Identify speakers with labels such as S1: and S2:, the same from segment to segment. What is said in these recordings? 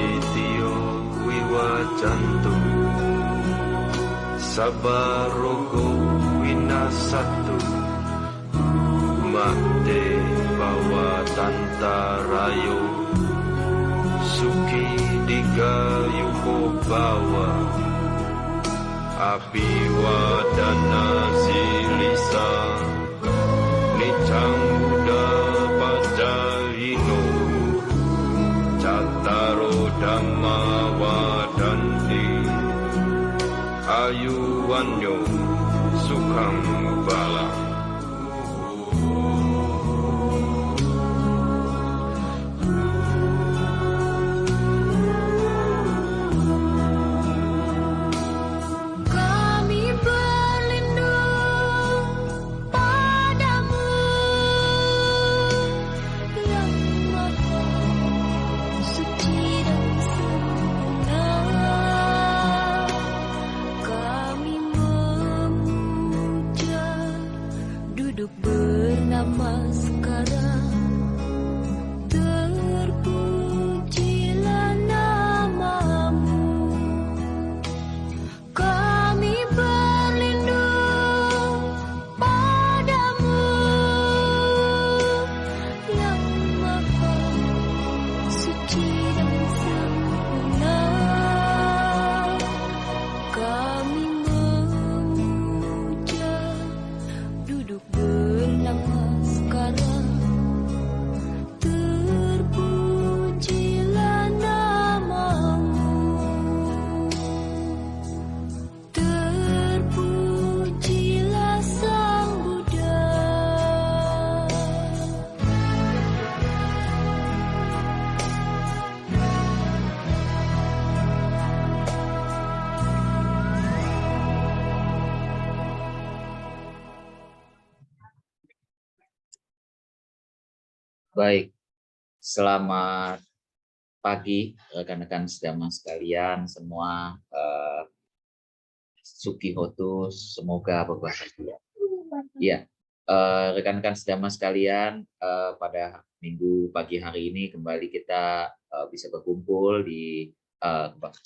S1: titio wiwajantu sabarogo winasatu mate bawatantarayo suki digayuko bawa abiwadana silisa nicang buddha pajahino cattaro dhamma wadanti ayuwanyo sukhang bala.
S2: Baik, selamat pagi rekan-rekan sedama sekalian semua, Suki Hotus, semoga berbahagia. Ya, rekan-rekan sedama sekalian, pada minggu pagi hari ini kembali kita bisa berkumpul di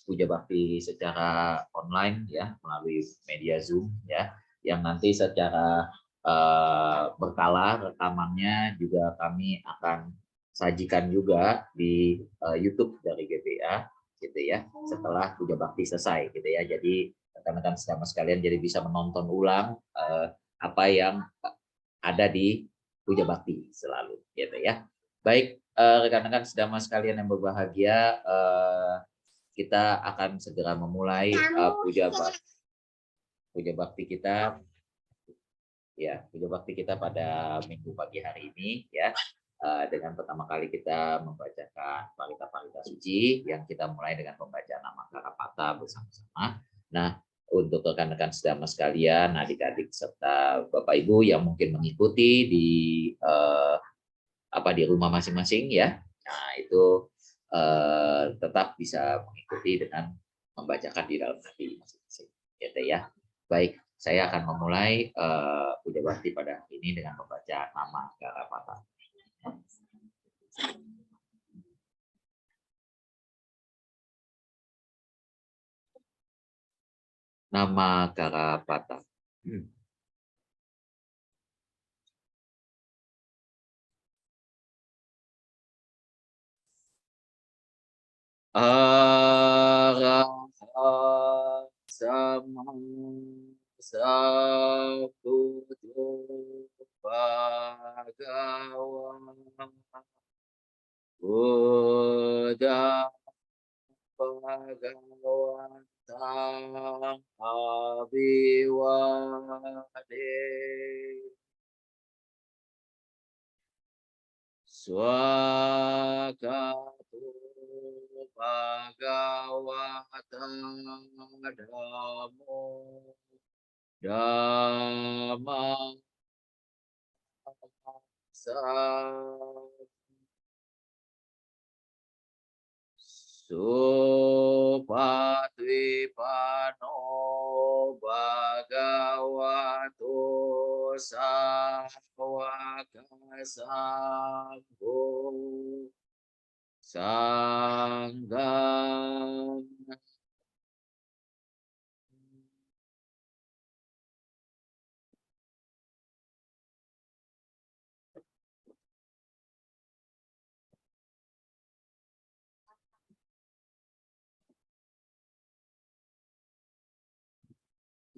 S2: Puja Bakti secara online ya, melalui media Zoom ya, yang nanti secara berkala rekamannya juga kami akan sajikan juga di YouTube dari GBA gitu ya, setelah Puja Bakti selesai gitu ya. Jadi rekan-rekan sedama sekalian jadi bisa menonton ulang apa yang ada di Puja Bakti selalu gitu ya. Baik, rekan-rekan sedama sekalian yang berbahagia, kita akan segera memulai Puja Bakti kita. Ya, Puja Bakti kita pada minggu pagi hari ini ya, dengan pertama kali kita membacakan parita-parita suci yang kita mulai dengan pembacaan nama Karapata bersama-sama. Nah, untuk rekan-rekan sedama sekalian, adik-adik serta Bapak Ibu yang mungkin mengikuti di di rumah masing-masing ya, nah itu tetap bisa mengikuti dengan membacakan di dalam hati masing-masing, gitu ya. Baik. Saya akan memulai Puja Bakti pada hari ini dengan membaca nama Karapata. Nama Karapata. Arahat sama Sabbuddho Bhagawan Buddha Bhagawantang Abhiwade Swakato Bhagawatang Dhammo Dhamma Supatwipano Bhagavato Sawaka Sangho Sanggam.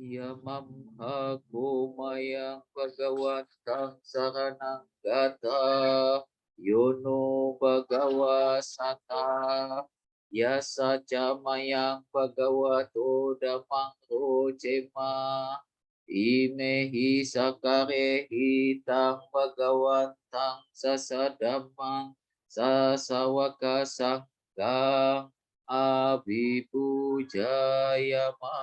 S2: Yamam hakumayang bhagawantang saranang gata yono bhagawa sata yasa camayang bhagavato damang rojema imehi sakarehi tang bhagawantang sasadamang sasawaka sanggang abhipujayama.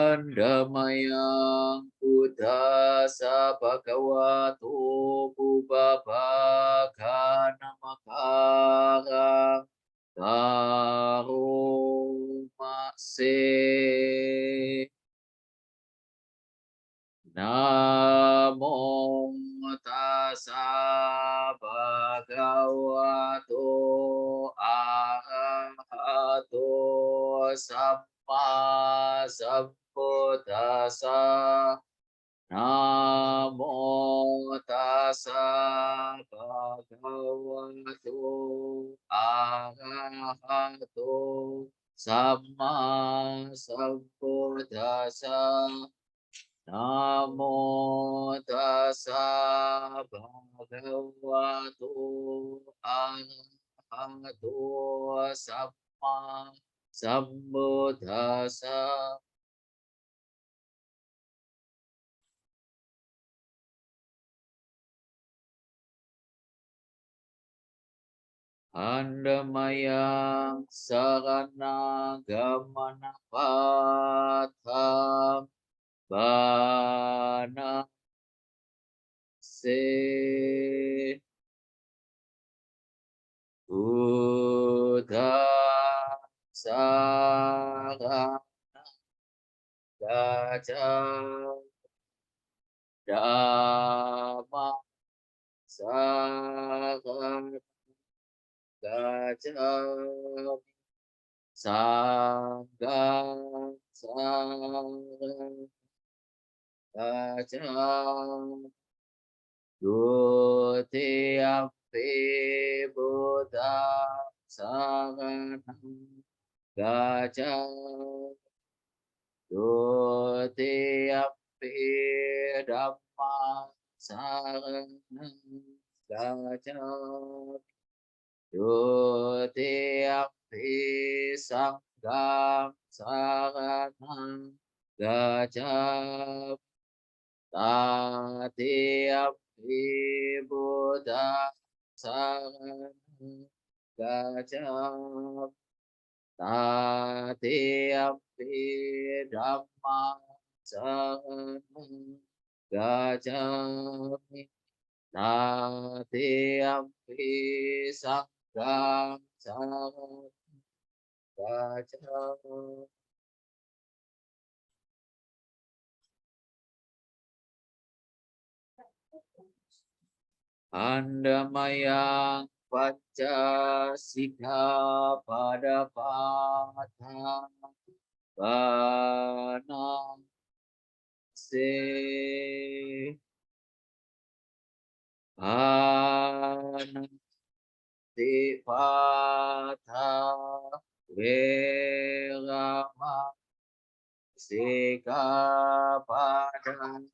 S2: Handamayang Buddhasa Bhagavato Bubabhagana Makarang Karumase. Namo tassa bhagavato arahato samma sambuddhassa. Namo tassa bhagavato arahato samma sambuddhassa. Namo tassa bhagavato arahato samma sambuddhassa. Handamayang saranagamana patham bana se Buddha sarana gacchami Dhamma sarana gacchami Sangham sarana gacchami Dutiyampi Buddha saranam gacchami Dutiyampi Dhamma saranam gacchami Dutiyampi Sangham saranam gacchami Tatiyampi Buddha saranam gacchami Tatiyampi Dhamma saranam gacchami Tatiyampi Sangham saranam gacchami. Handamayang Pancasika pada patah bana se ananti patah verama sika pada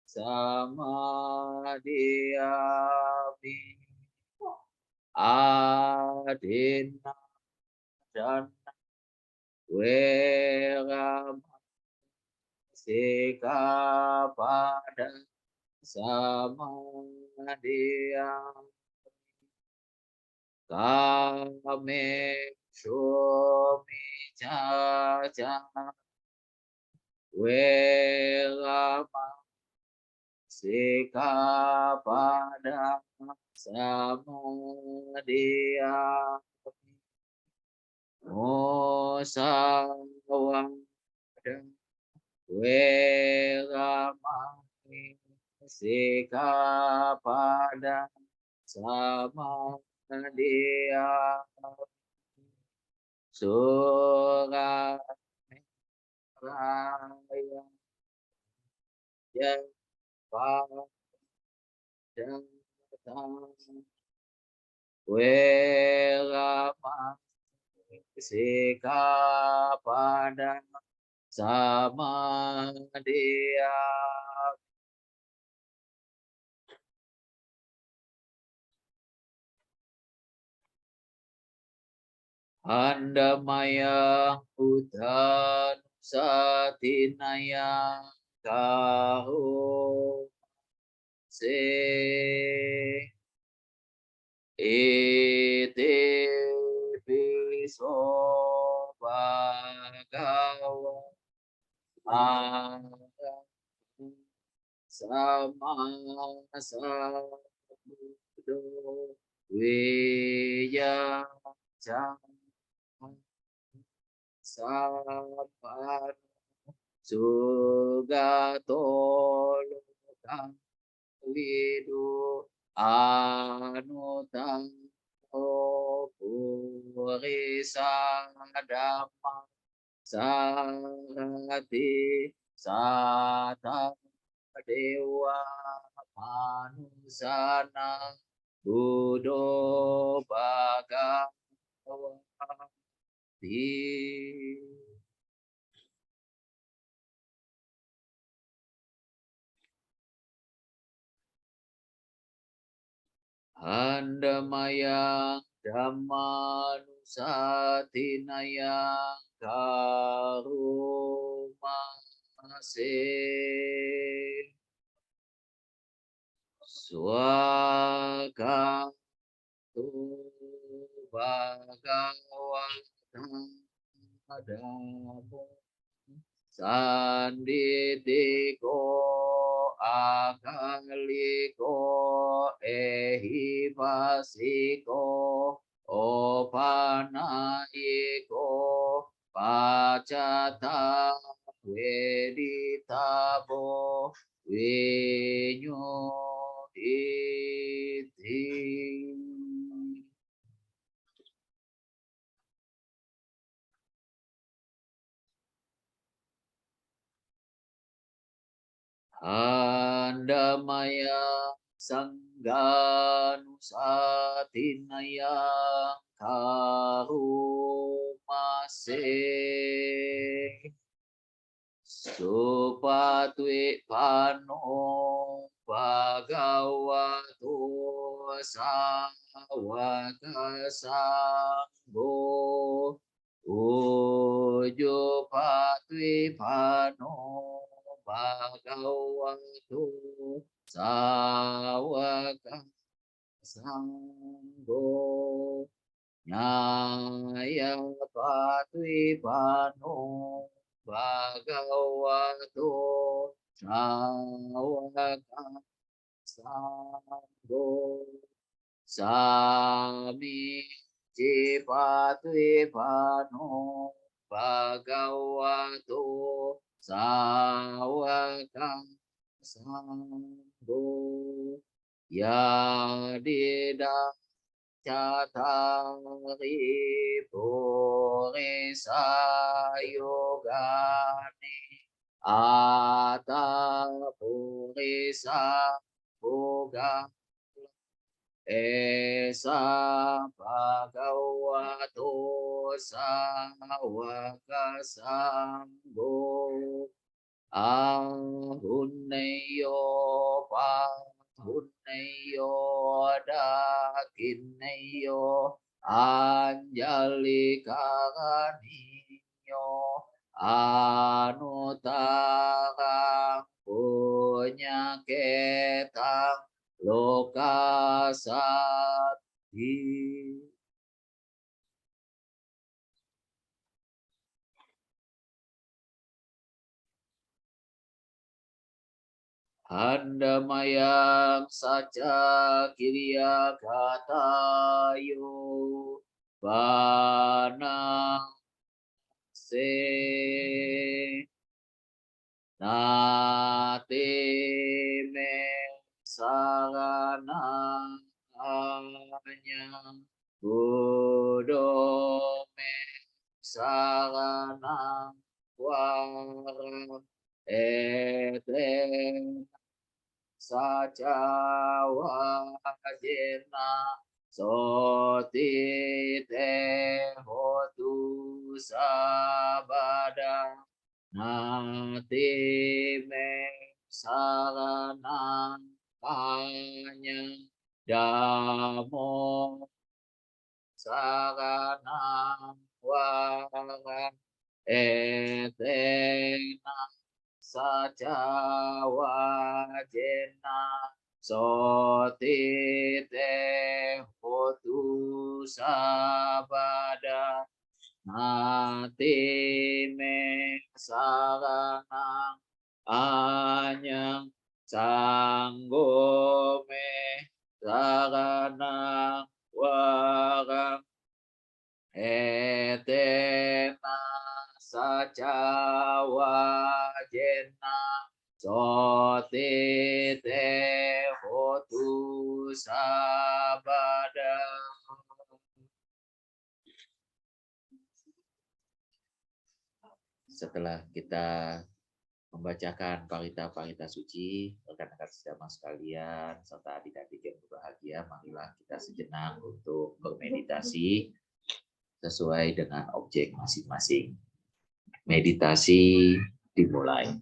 S2: samadhiyapi adina dan werama sika pada samadhiyapi kame shomi caca werama sika pada samadhiyapi musawada Weramani Sikapada Sama dia Surah Raya Pada Weramani Sikapada Sama dia Andamaya Udan Satinaya Kahu Se Iti Piso Bhagawa Sama Sambuddho Wiya Sampar Sugato Lokang Widu Anutan Purisa Dhamma Sarati Sata Dewa Manusana Buddho Bhagavati Andamaya Dhammanusatinaya Karumase Swaka Tu Bhagavata Dhammo Sanditiko Akaliko Ehipasiko Opanayiko Pacata Weditabo Vinyuditi Andamaya Sangganusatinaya Karumase Supatwe Pano Bhagavato Sawaka Sangho Ujo Patwe Pano Bhagavato Sawaka Sangho Nyaya Patwe Pano Bhagavato Sawaka Sangho Sami Cipatwe Pano Bhagavato Sawaka Sangho Yadida Catari Purisa Yogani Ata Purisa Boga Esa Bhagavato Sawaka Sangho Ahunneyo Pahunneyo Dakinneyo Anjali Karaniyo Anutarang Punya Ketang Lokasati Andamayang saca kiriya katayo Bana se nati me sarana anya budo me sarana wara ete saja wajena soti te hotu sabada nati me sarana anya damo sarana wara etena saja wajena soti te hotu sabada nati me sarana anyang sanggo me sarana warang etena saja wajena soti te hotu sabada. Setelah kita membacakan parita-parita suci, rekan-rekan sedama sekalian, serta adik-adik yang berbahagia, marilah kita sejenak untuk bermeditasi sesuai dengan objek masing-masing. Meditasi dimulai.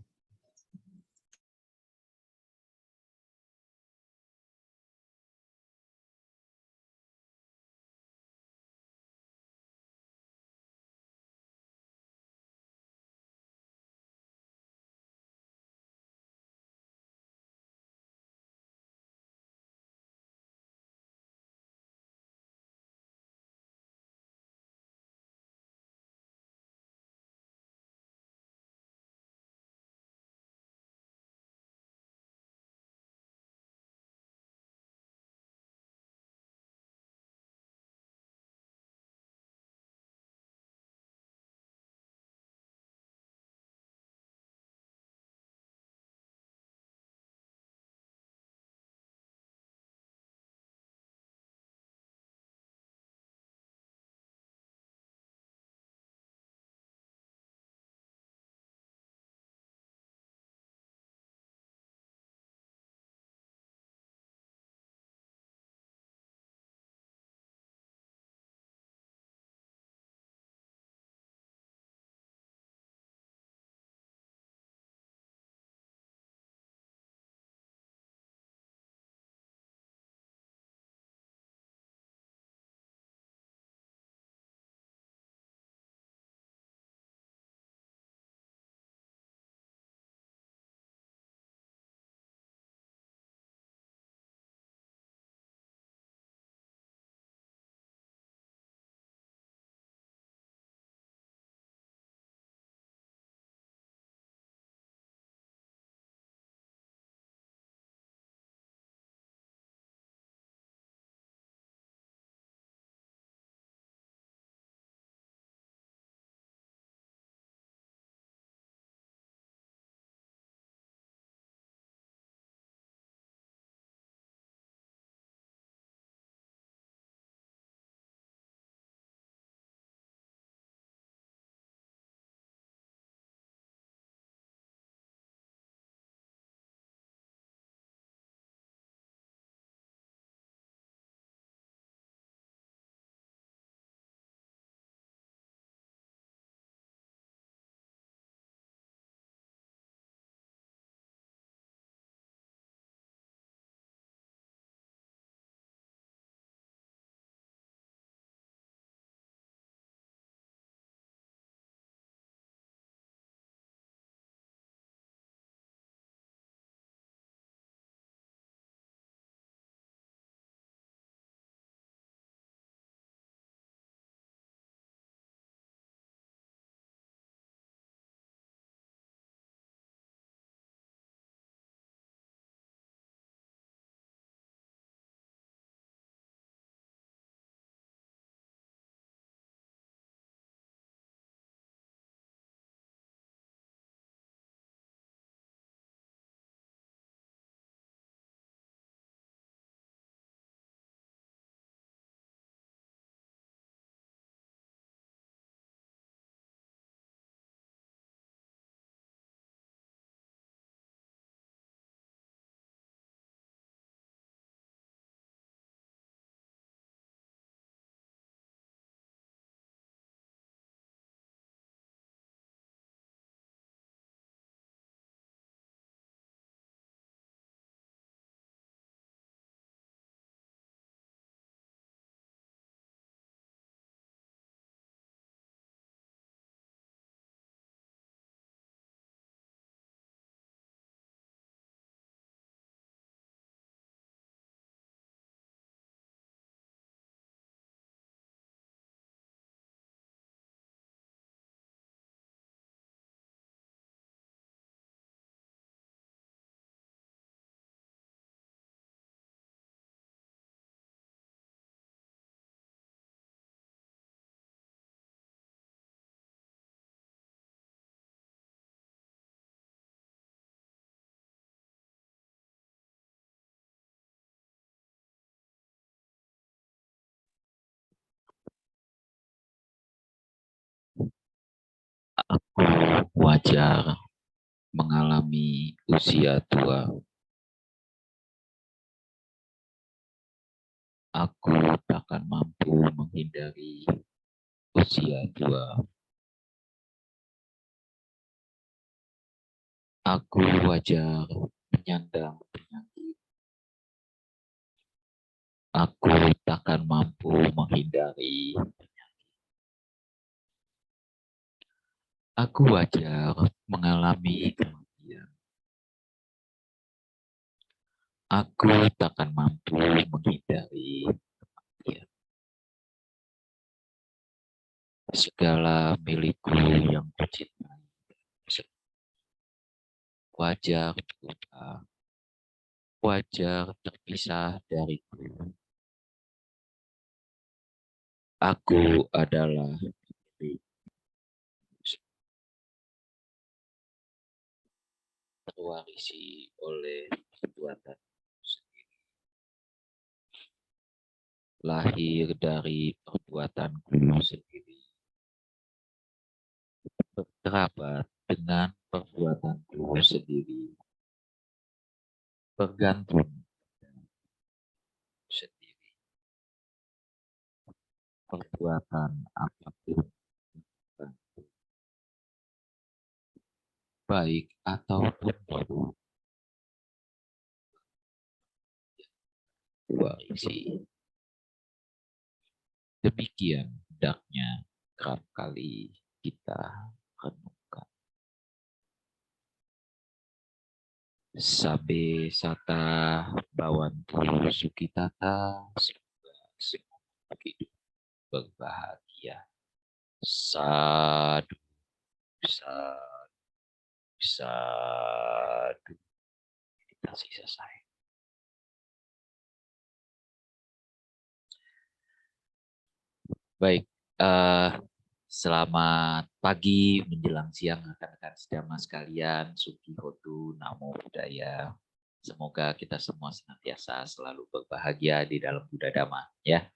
S3: Aku wajar mengalami usia tua. Aku takkan mampu menghindari usia tua. Aku wajar menyandang penyakit. Aku takkan mampu menghindari. Aku wajar mengalami kematian. Aku takkan mampu menghindari kematian. Segala milikku yang kucintai wajar berubah, wajar terpisah dariku. Aku adalah milik, terwarisi oleh perbuatan sendiri, lahir dari perbuatanku sendiri, berkerabat dengan perbuatanku sendiri, bergantung sendiri, perbuatan apapun, baik ataupun buruk, warisi. Demikian hendaknya kerap kali kita renungkan. Sabe sata bawantu sukitata, semoga semua hidup berbahagia. Sadu, sadu, sadu. Meditasi selesai. Baik, selamat pagi menjelang siang rekan-rekan sedama sekalian. Suki Hotu, Namo Buddhaya. Semoga kita semua senantiasa selalu berbahagia di dalam Buddha Dhamma. Ya,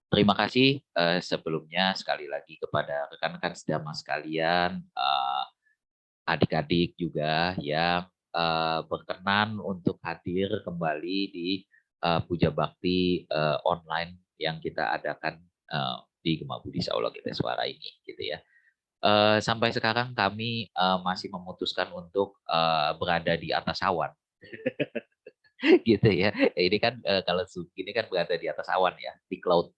S3: terima kasih sebelumnya sekali lagi kepada rekan-rekan sedama sekalian, adik-adik juga yang berkenan untuk hadir kembali di Puja Bakti online yang kita adakan di Gema Budi Saula Kita Suara ini, gitu ya. Sampai sekarang kami masih memutuskan untuk berada di atas awan, gitu ya. Ini kan kalau Suki ini kan berada di atas awan ya, di cloud,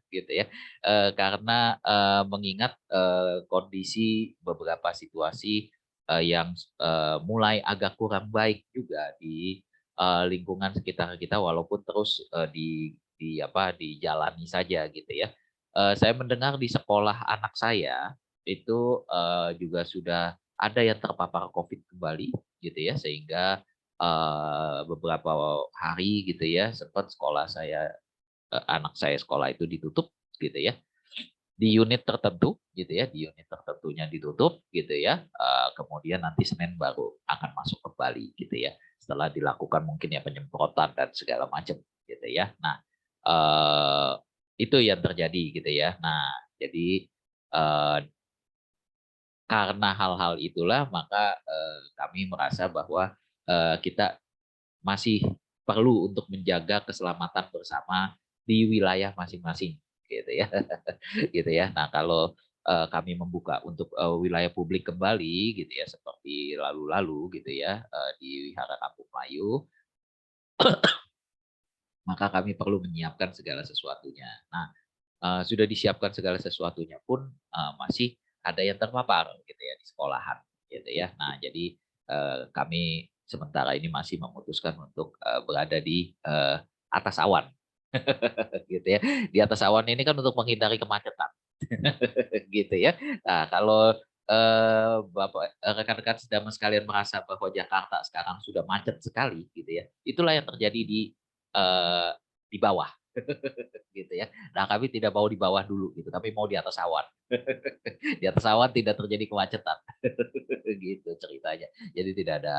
S3: gitu ya. Karena mengingat kondisi beberapa situasi yang mulai agak kurang baik juga di lingkungan sekitar kita, walaupun terus dijalani saja, gitu ya. Saya mendengar di sekolah anak saya itu juga sudah ada yang terpapar COVID kembali, gitu ya, sehingga beberapa hari gitu ya sempat anak saya sekolah itu ditutup, gitu ya, di unit tertentu, gitu ya, di unit tertentunya ditutup, gitu ya. Kemudian nanti Senin baru akan masuk kembali, gitu ya, setelah dilakukan mungkin ya penyemprotan dan segala macam, gitu ya. Nah, itu yang terjadi, gitu ya. Nah, jadi karena hal-hal itulah maka kami merasa bahwa kita masih perlu untuk menjaga keselamatan bersama di wilayah masing-masing, gitu ya. Gitu ya. Nah, kalau kami membuka untuk wilayah publik kembali, gitu ya, seperti lalu-lalu, gitu ya, di Wihara Kampung Melayu, maka kami perlu menyiapkan segala sesuatunya. Nah, sudah disiapkan segala sesuatunya pun masih ada yang terpapar, gitu ya, di sekolahan, gitu ya. Nah, jadi kami sementara ini masih memutuskan untuk berada di atas awan, gitu ya. Di atas awan ini kan untuk menghindari kemacetan, gitu ya. Nah, kalau Bapak rekan-rekan sedang sekalian merasa bahwa Jakarta sekarang sudah macet sekali, gitu ya. Itulah yang terjadi eh, di bawah, gitu ya. Nah, kami tidak mau di bawah dulu, gitu, tapi mau di atas awan. Di atas awan tidak terjadi kemacetan, gitu ceritanya. Jadi tidak ada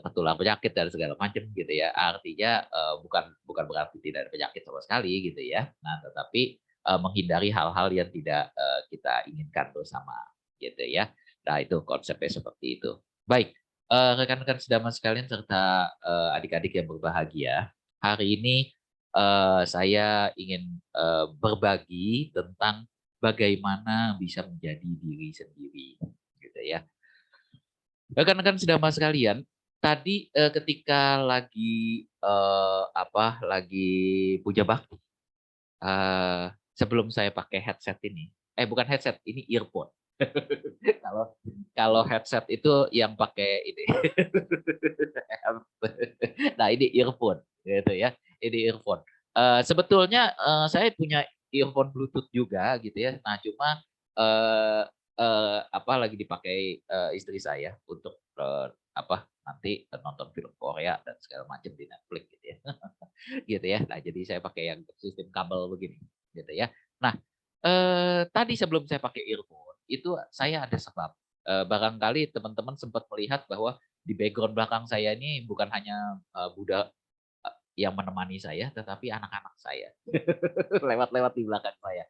S3: ketular penyakit dan segala macam, gitu ya. Artinya bukan bukan berarti tidak ada penyakit sama sekali, gitu ya. Nah, tetapi menghindari hal-hal yang tidak kita inginkan bersama, gitu ya. Nah, itu konsepnya seperti itu. Baik, rekan-rekan sedama sekalian serta adik-adik yang berbahagia, hari ini saya ingin berbagi tentang bagaimana bisa menjadi diri sendiri, gitu ya. Rekan-rekan sedama sekalian, tadi ketika lagi puja bakti, sebelum saya pakai headset ini, bukan headset, ini earphone. Kalau kalau headset itu yang pakai ini. Nah, ini earphone, gitu ya. Ini earphone. Sebetulnya saya punya earphone Bluetooth juga, gitu ya. Nah, cuma lagi dipakai istri saya untuk nanti nonton film Korea dan segala macam di Netflix, gitu ya. Gitu ya. Nah, jadi saya pakai yang sistem kabel begini, gitu ya. Nah, tadi sebelum saya pakai earphone itu saya ada sebab. Barangkali teman-teman sempat melihat bahwa di background belakang saya ini bukan hanya Buddha yang menemani saya, tetapi anak-anak saya lewat-lewat di belakang saya.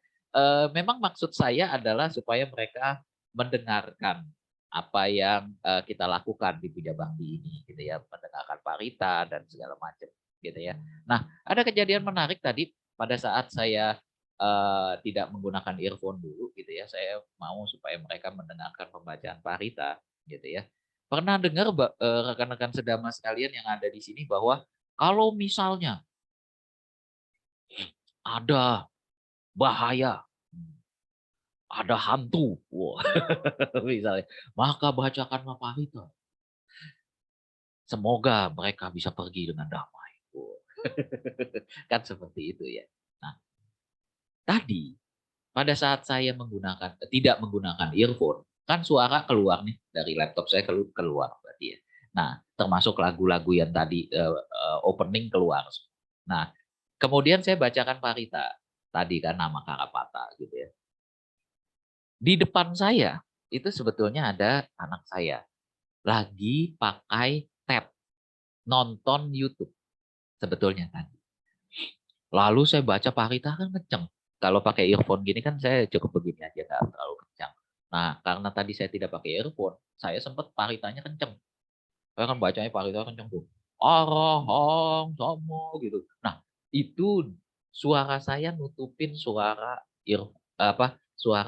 S3: Memang maksud saya adalah supaya mereka mendengarkan apa yang kita lakukan di Puja Bakti ini, gitu ya, mendengarkan parita dan segala macam, gitu ya. Nah, ada kejadian menarik tadi pada saat saya tidak menggunakan earphone dulu, gitu ya. Saya mau supaya mereka mendengarkan pembacaan parita, gitu ya. Pernah dengar rekan-rekan sedama sekalian yang ada di sini bahwa kalau misalnya ada bahaya, ada hantu, wah, misalnya, maka bacakanlah parita. Semoga mereka bisa pergi dengan damai. Wah. Kan seperti itu ya. Nah, tadi pada saat saya tidak menggunakan earphone, kan suara keluar nih dari laptop saya keluar berarti ya. Nah, termasuk lagu-lagu yang tadi opening keluar. Nah, kemudian saya bacakan parita tadi kan nama Karapata gitu ya. Di depan saya itu sebetulnya ada anak saya lagi pakai tab nonton YouTube sebetulnya tadi. Lalu saya baca parita kan kenceng. Kalau pakai earphone gini kan saya cukup begini aja, nggak terlalu kencang. Nah, karena tadi saya tidak pakai earphone, saya sempat paritanya kenceng. Saya kan bacanya parita kenceng tuh. Arahang sama gitu. Nah, itu suara saya nutupin suara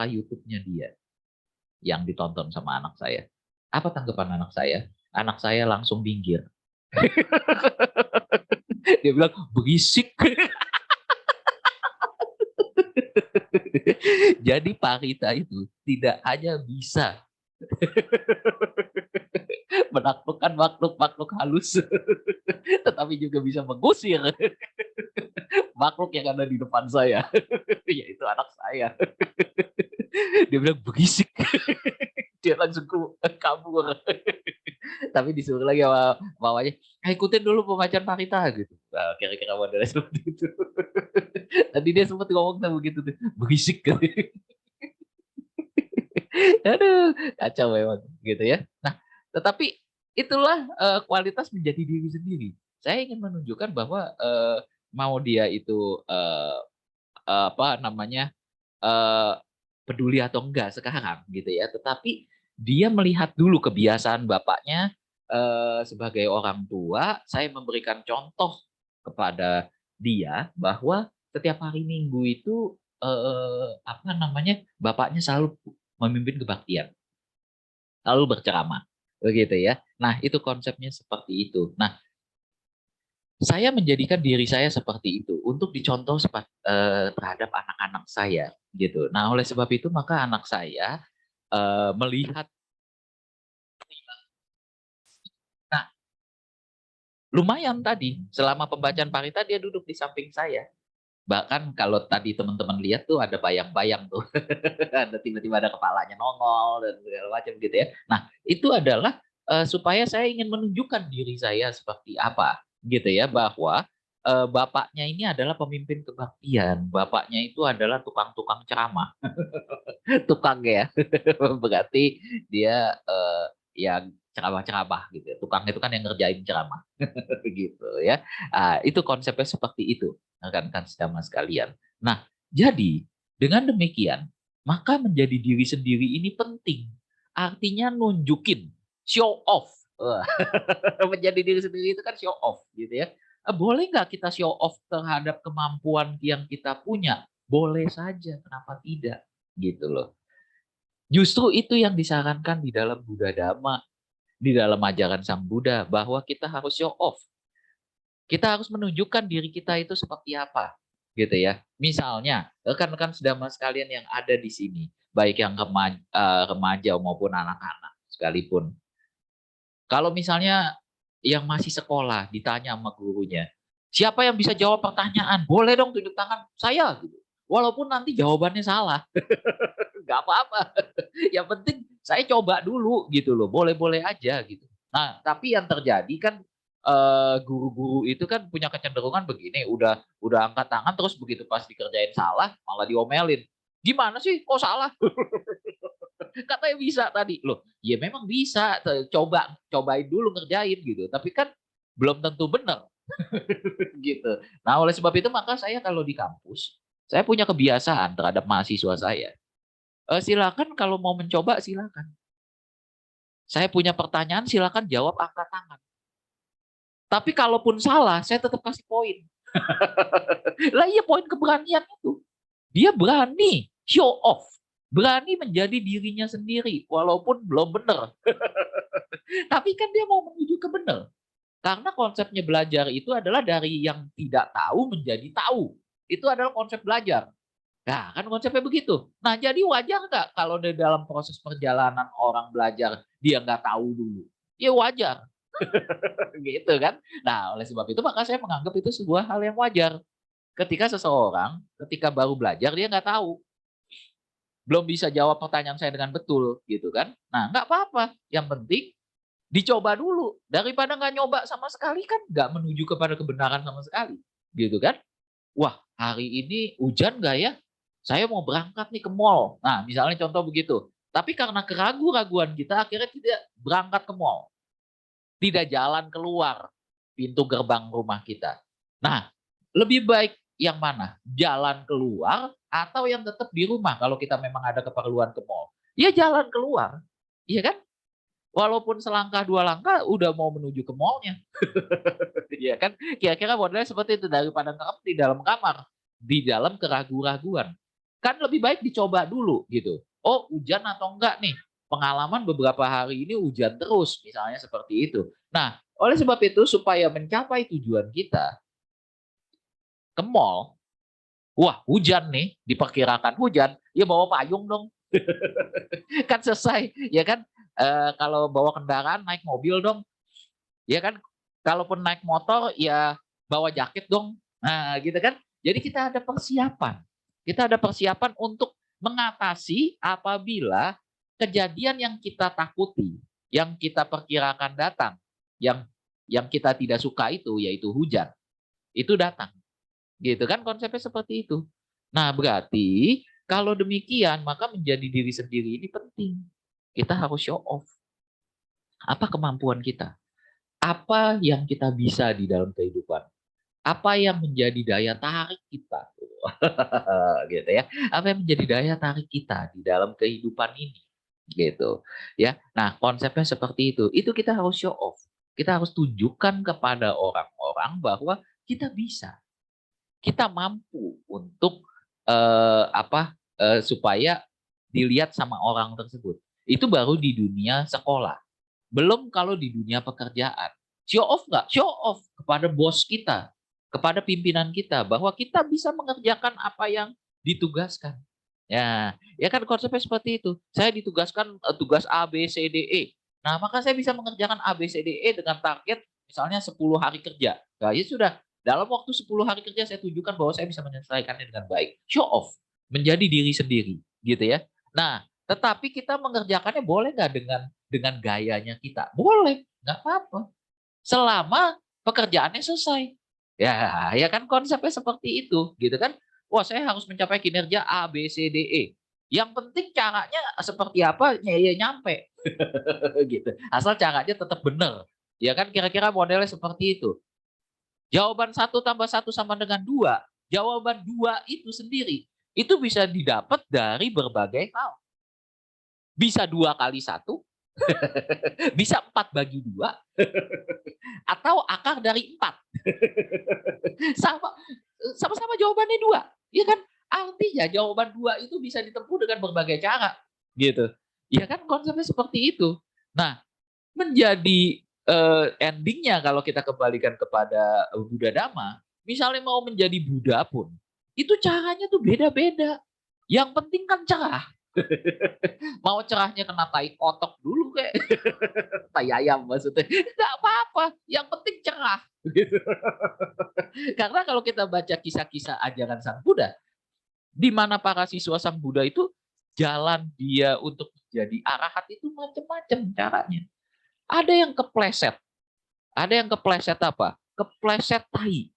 S3: YouTube-nya dia yang ditonton sama anak saya. Apa tanggapan anak saya? Anak saya langsung minggir. Dia bilang, berisik. Jadi parita itu tidak hanya bisa menaklukkan makhluk-makhluk halus, tetapi juga bisa mengusir makhluk yang ada di depan saya, yaitu anak saya. Dia bilang berisik, dia langsung kabur. Tapi disuruh lagi sama mamanya, ikutin dulu pembacaan parita gitu. Nah, kira-kira modelnya seperti itu. Tadi dia sempat ngomong begitu tuh, berisik. Aduh, kacau memang gitu ya. Nah, tetapi itulah kualitas menjadi diri sendiri. Saya ingin menunjukkan bahwa mau dia itu eh, peduli atau enggak sekarang gitu ya, tetapi dia melihat dulu kebiasaan bapaknya sebagai orang tua. Saya memberikan contoh kepada dia bahwa setiap hari Minggu itu bapaknya selalu memimpin kebaktian, lalu berceramah, begitu ya. Nah, itu konsepnya seperti itu. Nah, saya menjadikan diri saya seperti itu untuk dicontoh terhadap anak-anak saya, gitu. Nah, oleh sebab itu maka anak saya melihat. Nah, lumayan tadi selama pembacaan parita dia duduk di samping saya. Bahkan kalau tadi teman-teman lihat tuh ada bayang-bayang tuh, ada tiba-tiba ada kepalanya nongol dan segala macam gitu ya. Nah, itu adalah supaya saya ingin menunjukkan diri saya seperti apa, gitu ya, bahwa bapaknya ini adalah pemimpin kebaktian, bapaknya itu adalah tukang-tukang ceramah, tukang ya, berarti dia yang ceramah-ceramah gitu. Tukang itu kan yang ngerjain ceramah, gitu ya. Itu konsepnya seperti itu, rekan-rekan sedama sekalian. Nah, jadi Dengan demikian, maka menjadi diri sendiri ini penting. Artinya nunjukin, show off. Wah, menjadi diri sendiri itu kan show off gitu ya. Boleh nggak kita show off terhadap kemampuan yang kita punya? Boleh saja, kenapa tidak? Gitu loh. Justru itu yang disarankan di dalam Buddha Dhamma, di dalam ajaran Sang Buddha, bahwa kita harus show off. Kita harus menunjukkan diri kita itu seperti apa, gitu ya. Misalnya, rekan-rekan sedama sekalian yang ada di sini, baik yang remaja maupun anak-anak sekalipun. Kalau misalnya yang masih sekolah ditanya sama gurunya, siapa yang bisa jawab pertanyaan? Boleh dong tunjuk tangan, saya. Gitu. Walaupun nanti jawabannya salah, nggak apa-apa. Yang penting saya coba dulu gitu loh, boleh-boleh aja gitu. Nah, tapi yang terjadi kan guru-guru itu kan punya kecenderungan begini, udah angkat tangan terus begitu pas dikerjain salah malah diomelin. Gimana sih kok salah? Katanya bisa tadi. Loh, ya memang bisa, cobain dulu ngerjain gitu. Tapi kan belum tentu benar. Gitu. Nah, oleh sebab itu maka saya kalau di kampus, saya punya kebiasaan terhadap mahasiswa saya. Silakan kalau mau mencoba silakan. Saya punya pertanyaan silakan jawab angkat tangan. Tapi kalaupun salah, saya tetap kasih poin. Lah iya poin keberanian itu. Dia berani show off. Berani menjadi dirinya sendiri. Walaupun belum benar. Tapi kan dia mau menuju ke benar. Karena konsepnya belajar itu adalah dari yang tidak tahu menjadi tahu. Itu adalah konsep belajar. Nah, kan konsepnya begitu. Nah, jadi wajar nggak kalau di dalam proses perjalanan orang belajar, dia nggak tahu dulu? Ya wajar. Gitu kan. Nah, oleh sebab itu maka saya menganggap itu sebuah hal yang wajar. Ketika seseorang, ketika baru belajar, dia nggak tahu. Belum bisa jawab pertanyaan saya dengan betul, gitu kan. Nah, nggak apa-apa. Yang penting, dicoba dulu. Daripada nggak nyoba sama sekali kan, nggak menuju kepada kebenaran sama sekali. Gitu kan. Wah, hari ini hujan nggak ya? Saya mau berangkat nih ke mall. Nah, misalnya contoh begitu. Tapi karena keraguan-raguan kita, akhirnya tidak berangkat ke mall. Tidak jalan keluar pintu gerbang rumah kita. Nah, lebih baik yang mana? Jalan keluar atau yang tetap di rumah kalau kita memang ada keperluan ke mall? Ya jalan keluar. Iya kan? Walaupun selangkah dua langkah udah mau menuju ke mallnya. Iya kan? Kira-kira modelnya seperti itu daripada ngap di dalam kamar, di dalam keraguan-raguan. Kan lebih baik dicoba dulu gitu. Oh, hujan atau enggak nih? Pengalaman beberapa hari ini hujan terus, misalnya seperti itu. Nah, oleh sebab itu supaya mencapai tujuan kita ke mall, wah hujan nih, diperkirakan hujan, ya bawa payung dong. Kan selesai, ya kan? Kalau bawa kendaraan naik mobil dong, ya kan? Kalaupun naik motor ya bawa jaket dong. Nah, gitu kan? Jadi kita ada persiapan. Kita ada persiapan untuk mengatasi apabila kejadian yang kita takuti, yang kita perkirakan datang, yang kita tidak suka itu yaitu hujan. Itu datang. Gitu kan konsepnya seperti itu. Nah, berarti kalau demikian maka menjadi diri sendiri ini penting. Kita harus show off. Apa kemampuan kita? Apa yang kita bisa di dalam kehidupan? Apa yang menjadi daya tarik kita? Gitu ya. Apa yang menjadi daya tarik kita di dalam kehidupan ini? Gitu ya. Nah, konsepnya seperti itu. Itu kita harus show off. Kita harus tunjukkan kepada orang-orang bahwa kita bisa. Kita mampu untuk supaya dilihat sama orang tersebut. Itu baru di dunia sekolah. Belum kalau di dunia pekerjaan. Show off nggak? Show off kepada bos kita, kepada pimpinan kita, bahwa kita bisa mengerjakan apa yang ditugaskan. Ya kan konsepnya seperti itu. Saya ditugaskan tugas A, B, C, D, E. Nah, maka saya bisa mengerjakan A, B, C, D, E dengan target misalnya 10 hari kerja. Nah, ya sudah. Dalam waktu 10 hari kerja saya tunjukkan bahwa saya bisa menyelesaikannya dengan baik. Show off. Menjadi diri sendiri. Gitu ya. Nah, tetapi kita mengerjakannya boleh nggak dengan gayanya kita? Boleh. Nggak apa-apa. Selama pekerjaannya selesai. Ya kan konsepnya seperti itu. Gitu kan. Wah, saya harus mencapai kinerja A, B, C, D, E. Yang penting caranya seperti apa, ya nyampe. Gitu. Asal caranya tetap benar. Ya kan kira-kira modelnya seperti itu. Jawaban 1 tambah 1 sama dengan 2. Jawaban 2 itu sendiri itu bisa didapat dari berbagai hal. Bisa 2 kali 1, bisa 4 bagi 2, atau akar dari 4. Sama-sama jawabannya 2, ya kan? Artinya jawaban 2 itu bisa ditempuh dengan berbagai cara, gitu. Ya kan konsepnya seperti itu. Nah, menjadi endingnya kalau kita kembalikan kepada Buddha Dhamma, misalnya mau menjadi Buddha pun, itu caranya tuh beda-beda. Yang penting kan cerah. Mau cerahnya kena tai kotok dulu kayak tai ayam maksudnya. Nggak apa-apa, yang penting cerah. Gitu. Karena kalau kita baca kisah-kisah ajaran Sang Buddha, di mana para siswa Sang Buddha itu jalan dia untuk menjadi arahat itu macam-macam caranya. Ada yang kepleset. Ada yang kepleset apa? Kepleset tai.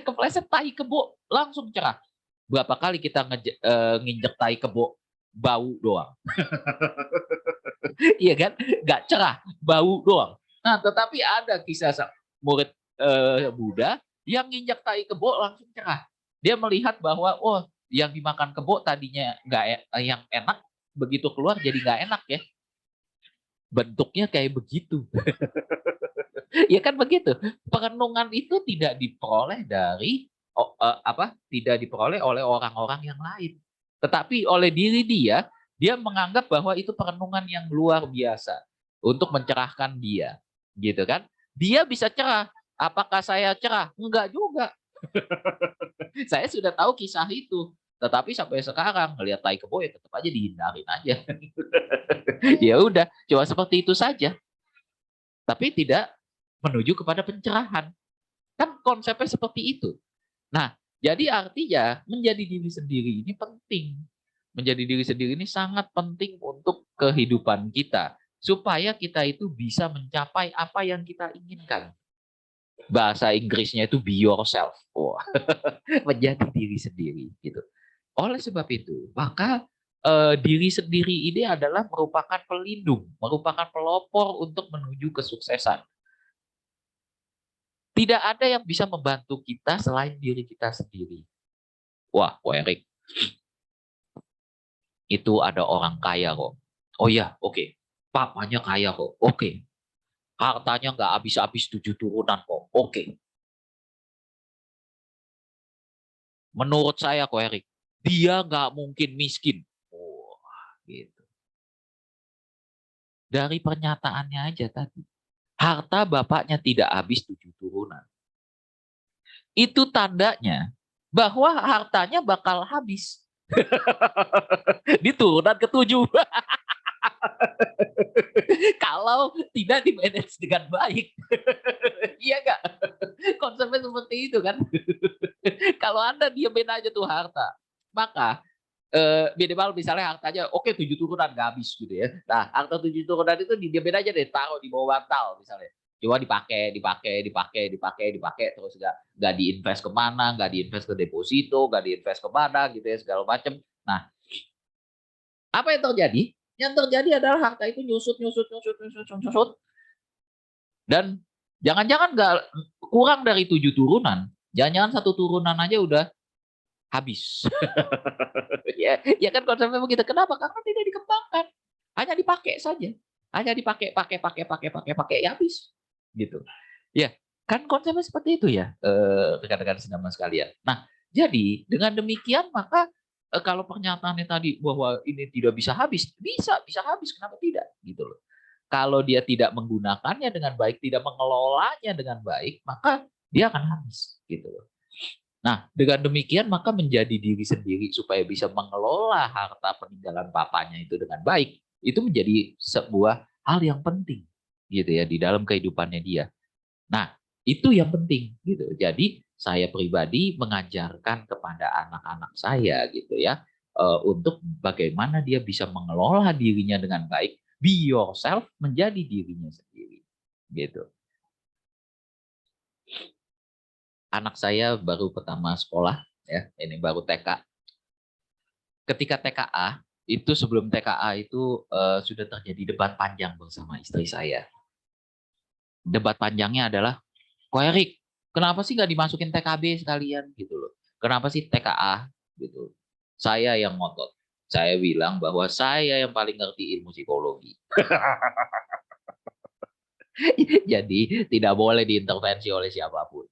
S3: Kepleset tai kebo langsung cerah. Berapa kali kita nginjek tai kebo, bau doang. Iya kan? Nggak cerah, bau doang. Nah, tetapi ada kisah murid Buddha yang nginjak tai kebo langsung cerah. Dia melihat bahwa oh, yang dimakan kebo tadinya yang enak, begitu keluar jadi nggak enak ya. Bentuknya kayak begitu. Ya kan begitu. Perenungan itu tidak diperoleh dari tidak diperoleh oleh orang-orang yang lain. Tetapi oleh diri dia menganggap bahwa itu perenungan yang luar biasa untuk mencerahkan dia. Gitu kan? Dia bisa cerah. Apakah saya cerah? Enggak juga. Saya sudah tahu kisah itu. Tetapi sampai sekarang melihat tai kebo ya tetap aja dihindarin aja. Ya udah, cuma seperti itu saja. Tapi tidak menuju kepada pencerahan. Kan konsepnya seperti itu. Nah, jadi artinya menjadi diri sendiri ini penting. Menjadi diri sendiri ini sangat penting untuk kehidupan kita. Supaya kita itu bisa mencapai apa yang kita inginkan. Bahasa Inggrisnya itu be yourself. Wah, menjadi diri sendiri. Gitu. Oleh sebab itu, maka diri sendiri ini adalah merupakan pelindung, merupakan pelopor untuk menuju kesuksesan. Tidak ada yang bisa membantu kita selain diri kita sendiri. Wah, Ko Erik, itu ada orang kaya kok. Oh iya, oke. Papanya kaya kok. Oke. Hartanya nggak habis-habis 7 turunan kok. Oke. Menurut saya, Ko Erik, dia nggak mungkin miskin. Wah, gitu. Dari pernyataannya aja tadi. Harta bapaknya tidak habis 7 turunan. Itu tandanya bahwa hartanya bakal habis. Di turunan ke-7. Kalau tidak di-manage dengan baik. Iya nggak? Konsepnya seperti itu kan. Kalau Anda diamin aja tuh harta, maka minimal misalnya hartanya oke 7 turunan nggak habis gitu ya. Nah, harta 7 turunan itu diamin aja deh, taruh di bawah bantal misalnya. Coba dipakai terus nggak diinvest kemana, nggak diinvest ke deposito, nggak diinvest kemana gitu ya segala macam. Nah, apa yang terjadi? Yang terjadi adalah harta itu nyusut, dan jangan-jangan nggak kurang dari 7 turunan, jangan-jangan 1 turunan aja udah habis. Ya kan konsepnya begitu. Kenapa? Karena tidak dikembangkan, hanya dipakai saja, hanya pakai, ya habis, gitu. Ya, kan konsepnya seperti itu ya, rekan-rekan sedang sekalian. Nah, jadi dengan demikian maka kalau pernyataannya tadi bahwa ini tidak bisa habis, bisa habis, kenapa tidak, gitu loh. Kalau dia tidak menggunakannya dengan baik, tidak mengelolanya dengan baik, maka dia akan habis, gitu loh. Nah, dengan demikian maka menjadi diri sendiri supaya bisa mengelola harta peninggalan papanya itu dengan baik, itu menjadi sebuah hal yang penting, gitu ya, di dalam kehidupannya dia. Nah, itu yang penting gitu. Jadi saya pribadi mengajarkan kepada anak-anak saya gitu ya, untuk bagaimana dia bisa mengelola dirinya dengan baik, be yourself, menjadi dirinya sendiri gitu. Anak saya baru pertama sekolah ya, ini baru TK. Ketika TKA itu, sebelum TKA itu sudah terjadi debat panjang bersama istri saya. Debat panjangnya adalah, Ko Erik, kenapa sih nggak dimasukin TKB sekalian gitu loh? Kenapa sih TKA? gitu. Saya yang ngotot. Saya bilang bahwa saya yang paling ngerti ilmu psikologi. Jadi tidak boleh diintervensi oleh siapapun.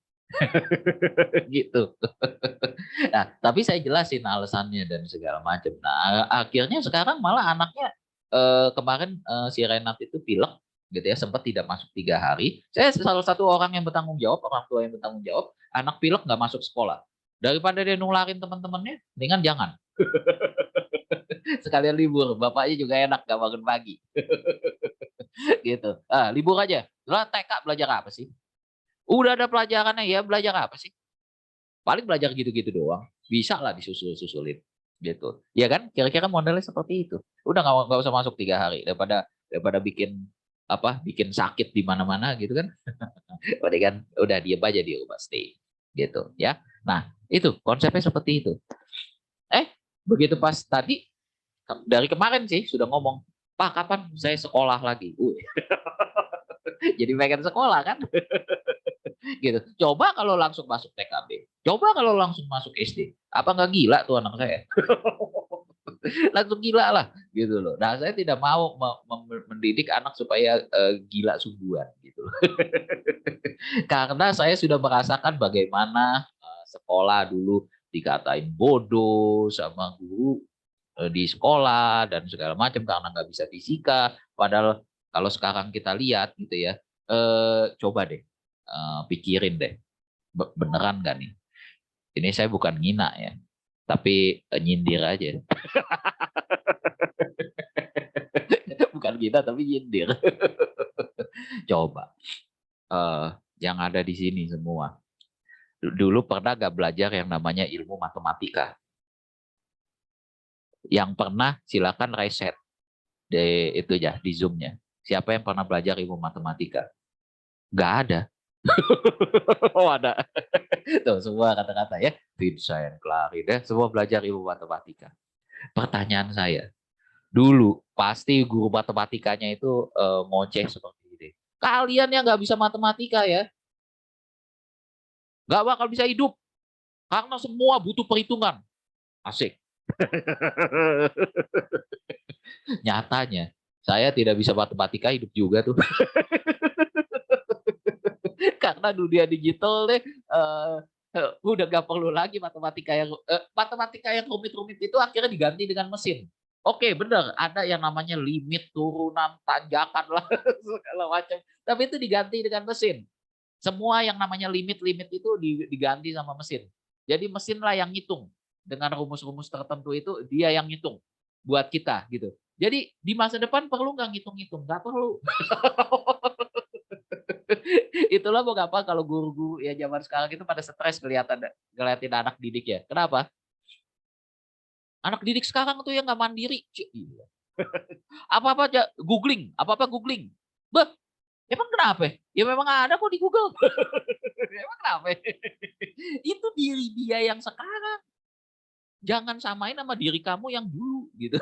S3: Gitu. Nah, tapi saya jelasin alasannya dan segala macam. Nah, akhirnya sekarang malah anaknya kemarin si Renat itu pilek gitu ya, sempat tidak masuk 3 hari. Saya salah satu orang yang bertanggung jawab, orang tua yang bertanggung jawab, anak pilek nggak masuk sekolah. Daripada dia nularin teman-temannya, dengan jangan. Sekalian libur, bapaknya juga enak gak bangun pagi. Gitu. Libur aja. Lah TK belajar apa sih? Udah ada pelajarannya ya, belajar apa sih? Paling belajar gitu-gitu doang. Bisa lah disusul-susulin. Gitu. Ya kan? Kira-kira modelnya seperti itu. Udah nggak usah masuk 3 hari daripada bikin bikin sakit di mana-mana gitu kan. Berarti kan udah diam aja di rumah stay. Gitu ya. Nah, itu konsepnya seperti itu. Begitu pas tadi dari kemarin sih sudah ngomong, Pak kapan saya sekolah lagi? Jadi pengen sekolah kan? Gitu. Coba kalau langsung masuk TKB, coba kalau langsung masuk SD, apa nggak gila tuh anak saya? Langsung gila lah, gitu loh. Nah saya tidak mau mendidik anak supaya gila sungguhan, gitu loh. Karena saya sudah merasakan bagaimana sekolah dulu dikatain bodoh sama guru di sekolah dan segala macam karena nggak bisa fisika. Padahal kalau sekarang kita lihat gitu ya, coba deh pikirin deh, beneran nggak nih? Ini saya bukan ngina ya, tapi nyindir aja. Bukan ngina tapi nyindir. Coba yang ada di sini semua. Dulu pernah nggak belajar yang namanya ilmu matematika? Yang pernah silakan reset itu ya di Zoom-nya. Siapa yang pernah belajar ilmu matematika? Nggak ada. Oh ada. Tuh semua kata-kata ya. Vincent, Clarida, semua belajar ilmu matematika. Pertanyaan saya, dulu pasti guru matematikanya itu ngoceh seperti ini. Kalian yang nggak bisa matematika ya, nggak bakal bisa hidup. Karena semua butuh perhitungan. Asik. Nyatanya, saya tidak bisa matematika hidup juga tuh. Karena dunia digital deh, udah gak perlu lagi matematika yang rumit-rumit itu akhirnya diganti dengan mesin. Oke, benar, ada yang namanya limit, turunan, tanjakan lah segala macam. Tapi itu diganti dengan mesin. Semua yang namanya limit-limit itu diganti sama mesin. Jadi mesin lah yang ngitung. Dengan rumus-rumus tertentu itu dia yang ngitung buat kita gitu. Jadi di masa depan perlu nggak ngitung-ngitung? Nggak perlu. Itulah mengapa kalau guru-guru ya zaman sekarang itu pada stres ngeliatin anak didik ya. Kenapa? Anak didik sekarang tuh yang nggak mandiri. Apa-apa aja googling, apa-apa googling. Bah, emang kenapa? Ya memang ada kok di Google. Emang kenapa? Itu diri dia yang sekarang. Jangan samain sama diri kamu yang dulu gitu.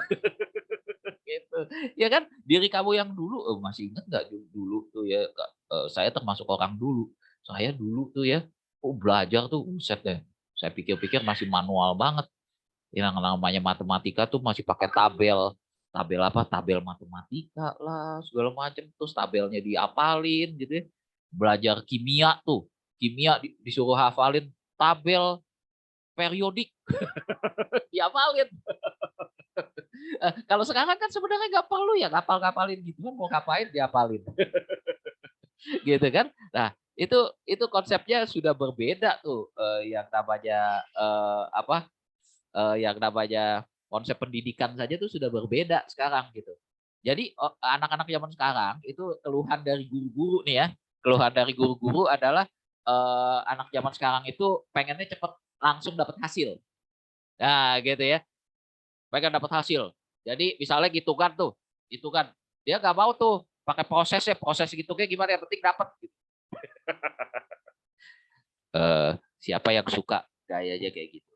S3: Gitu. Ya kan? Diri kamu yang dulu, masih ingat nggak dulu tuh ya, saya termasuk orang dulu. Saya dulu tuh ya, belajar tuh, set deh. Saya pikir-pikir masih manual banget. Yang namanya matematika tuh masih pakai tabel. Tabel apa? Tabel matematika lah, segala macam. Terus tabelnya diapalin gitu ya. Belajar kimia tuh. Kimia disuruh hafalin tabel periodik. Diapalin. Kalau sekarang kan sebenarnya nggak perlu ya ngapalin gitu kan, mau ngapain diapalin. Gitu kan. Nah, itu konsepnya sudah berbeda tuh, yang namanya yang namanya konsep pendidikan saja tuh sudah berbeda sekarang gitu. Jadi anak-anak zaman sekarang itu keluhan dari guru-guru nih ya. Keluhan dari guru-guru adalah anak zaman sekarang itu pengennya cepet langsung dapat hasil. Nah, gitu ya. Pengen dapat hasil. Jadi misalnya gitu kan tuh, itu kan dia nggak mau tuh pakai proses gitu kayak gimana yang penting dapat. Gitu. Siapa yang suka gayanya kayak gitu?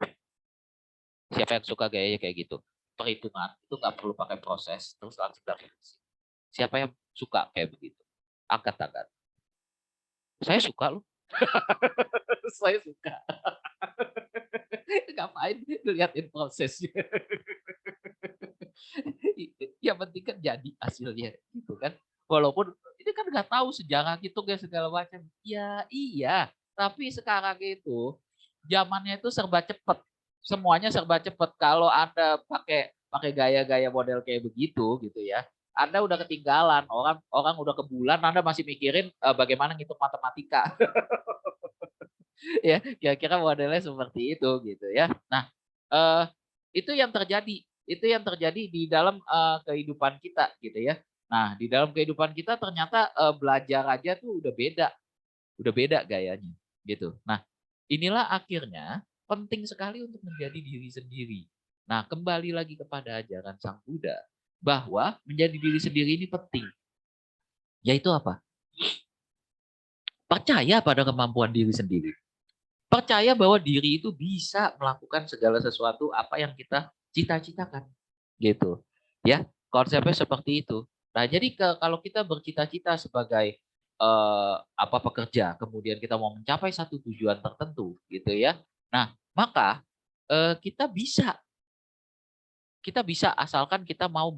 S3: Siapa yang suka gayanya kayak gitu? Perhitungan itu nggak perlu pakai proses, terus langsung dapat hasil. Siapa yang suka kayak begitu? Angkat tangan. Saya suka loh. Saya suka. Ngapain ngeliatin prosesnya. Yang penting kan jadi hasilnya gitu kan. Walaupun ini kan nggak tahu sejarah gitu ya segala macam. Ya iya, tapi sekarang itu zamannya itu serba cepet. Semuanya serba cepet. Kalau Anda pakai pakai gaya-gaya model kayak begitu gitu ya, Anda udah ketinggalan. Orang orang udah ke bulan, Anda masih mikirin bagaimana ngitung matematika. Ya, kira-kira modelnya seperti itu gitu ya. Nah, eh, itu yang terjadi, itu yang terjadi di dalam kehidupan kita gitu ya. Nah, di dalam kehidupan kita ternyata belajar aja tuh udah beda gayanya gitu. Nah, inilah akhirnya penting sekali untuk menjadi diri sendiri. Nah, kembali lagi kepada ajaran Sang Buddha bahwa menjadi diri sendiri ini penting. Yaitu apa? Percaya pada kemampuan diri sendiri. Percaya bahwa diri itu bisa melakukan segala sesuatu apa yang kita cita-citakan gitu ya, konsepnya seperti itu. Nah jadi kalau kita bercita-cita sebagai apa pekerja, kemudian kita mau mencapai satu tujuan tertentu gitu ya, nah maka kita bisa asalkan kita mau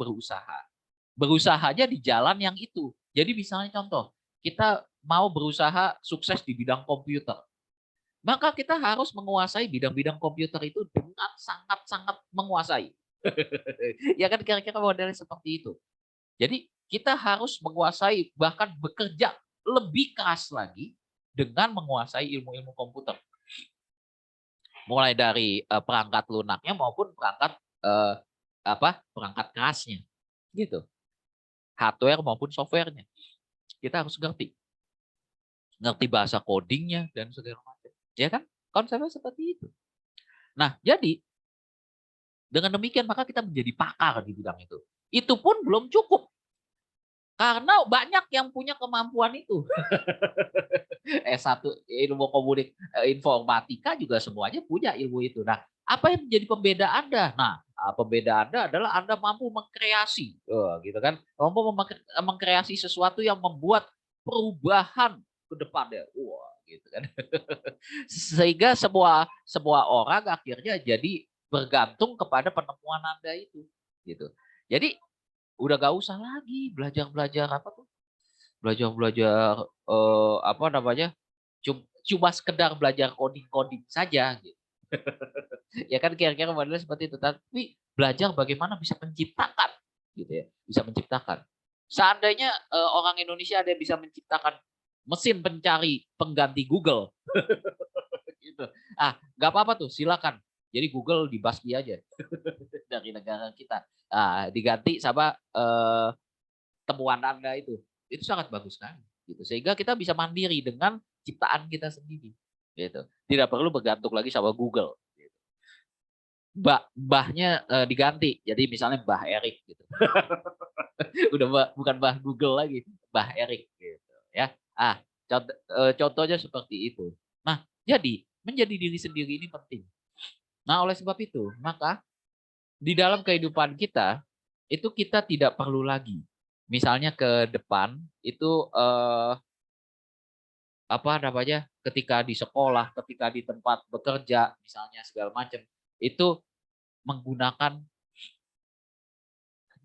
S3: berusahanya di jalan yang itu. Jadi misalnya contoh, kita mau berusaha sukses di bidang komputer, maka kita harus menguasai bidang-bidang komputer itu dengan sangat-sangat menguasai. Ya kan kira-kira modelnya seperti itu. Jadi kita harus menguasai, bahkan bekerja lebih keras lagi dengan menguasai ilmu-ilmu komputer. Mulai dari perangkat lunaknya maupun perangkat perangkat kerasnya. Gitu. Hardware maupun softwarenya. Kita harus ngerti. Ngerti bahasa codingnya dan segala macam. Ya kan? Konsepnya seperti itu. Nah, jadi dengan demikian maka kita menjadi pakar di bidang itu. Itu pun belum cukup. Karena banyak yang punya kemampuan itu. S1 ilmu informatika juga semuanya punya ilmu itu. Nah, apa yang menjadi pembeda Anda? Nah, pembeda Anda adalah Anda mampu mengkreasi, gitu kan? Mampu mengkreasi sesuatu yang membuat perubahan ke depannya. Wah, gitu kan. Sehingga semua orang akhirnya jadi bergantung kepada penemuan Anda itu, gitu. Jadi udah gak usah lagi belajar apa tuh? Belajar apa namanya? Cuma sekedar belajar coding saja gitu. Ya kan kira-kira modelnya seperti itu. Tapi belajar bagaimana bisa menciptakan gitu ya, bisa menciptakan. Seandainya orang Indonesia ada yang bisa menciptakan mesin pencari pengganti Google. Gitu. Nggak apa-apa tuh, silakan. Jadi Google dibasmi aja dari negara kita. Diganti sama temuan Anda itu. Itu sangat bagus sekali. Gitu. Sehingga kita bisa mandiri dengan ciptaan kita sendiri. Gitu. Tidak perlu bergantung lagi sama Google. Gitu. Mbahnya diganti. Jadi misalnya Mbah Erik. Gitu. Udah bukan Mbah Google lagi. Mbah Erik. Gitu. Ya. Contohnya seperti itu. Nah, jadi menjadi diri sendiri ini penting. Nah, oleh sebab itu, maka di dalam kehidupan kita, itu kita tidak perlu lagi. Misalnya ke depan, itu apa namanya, ketika di sekolah, ketika di tempat bekerja, misalnya segala macam, itu menggunakan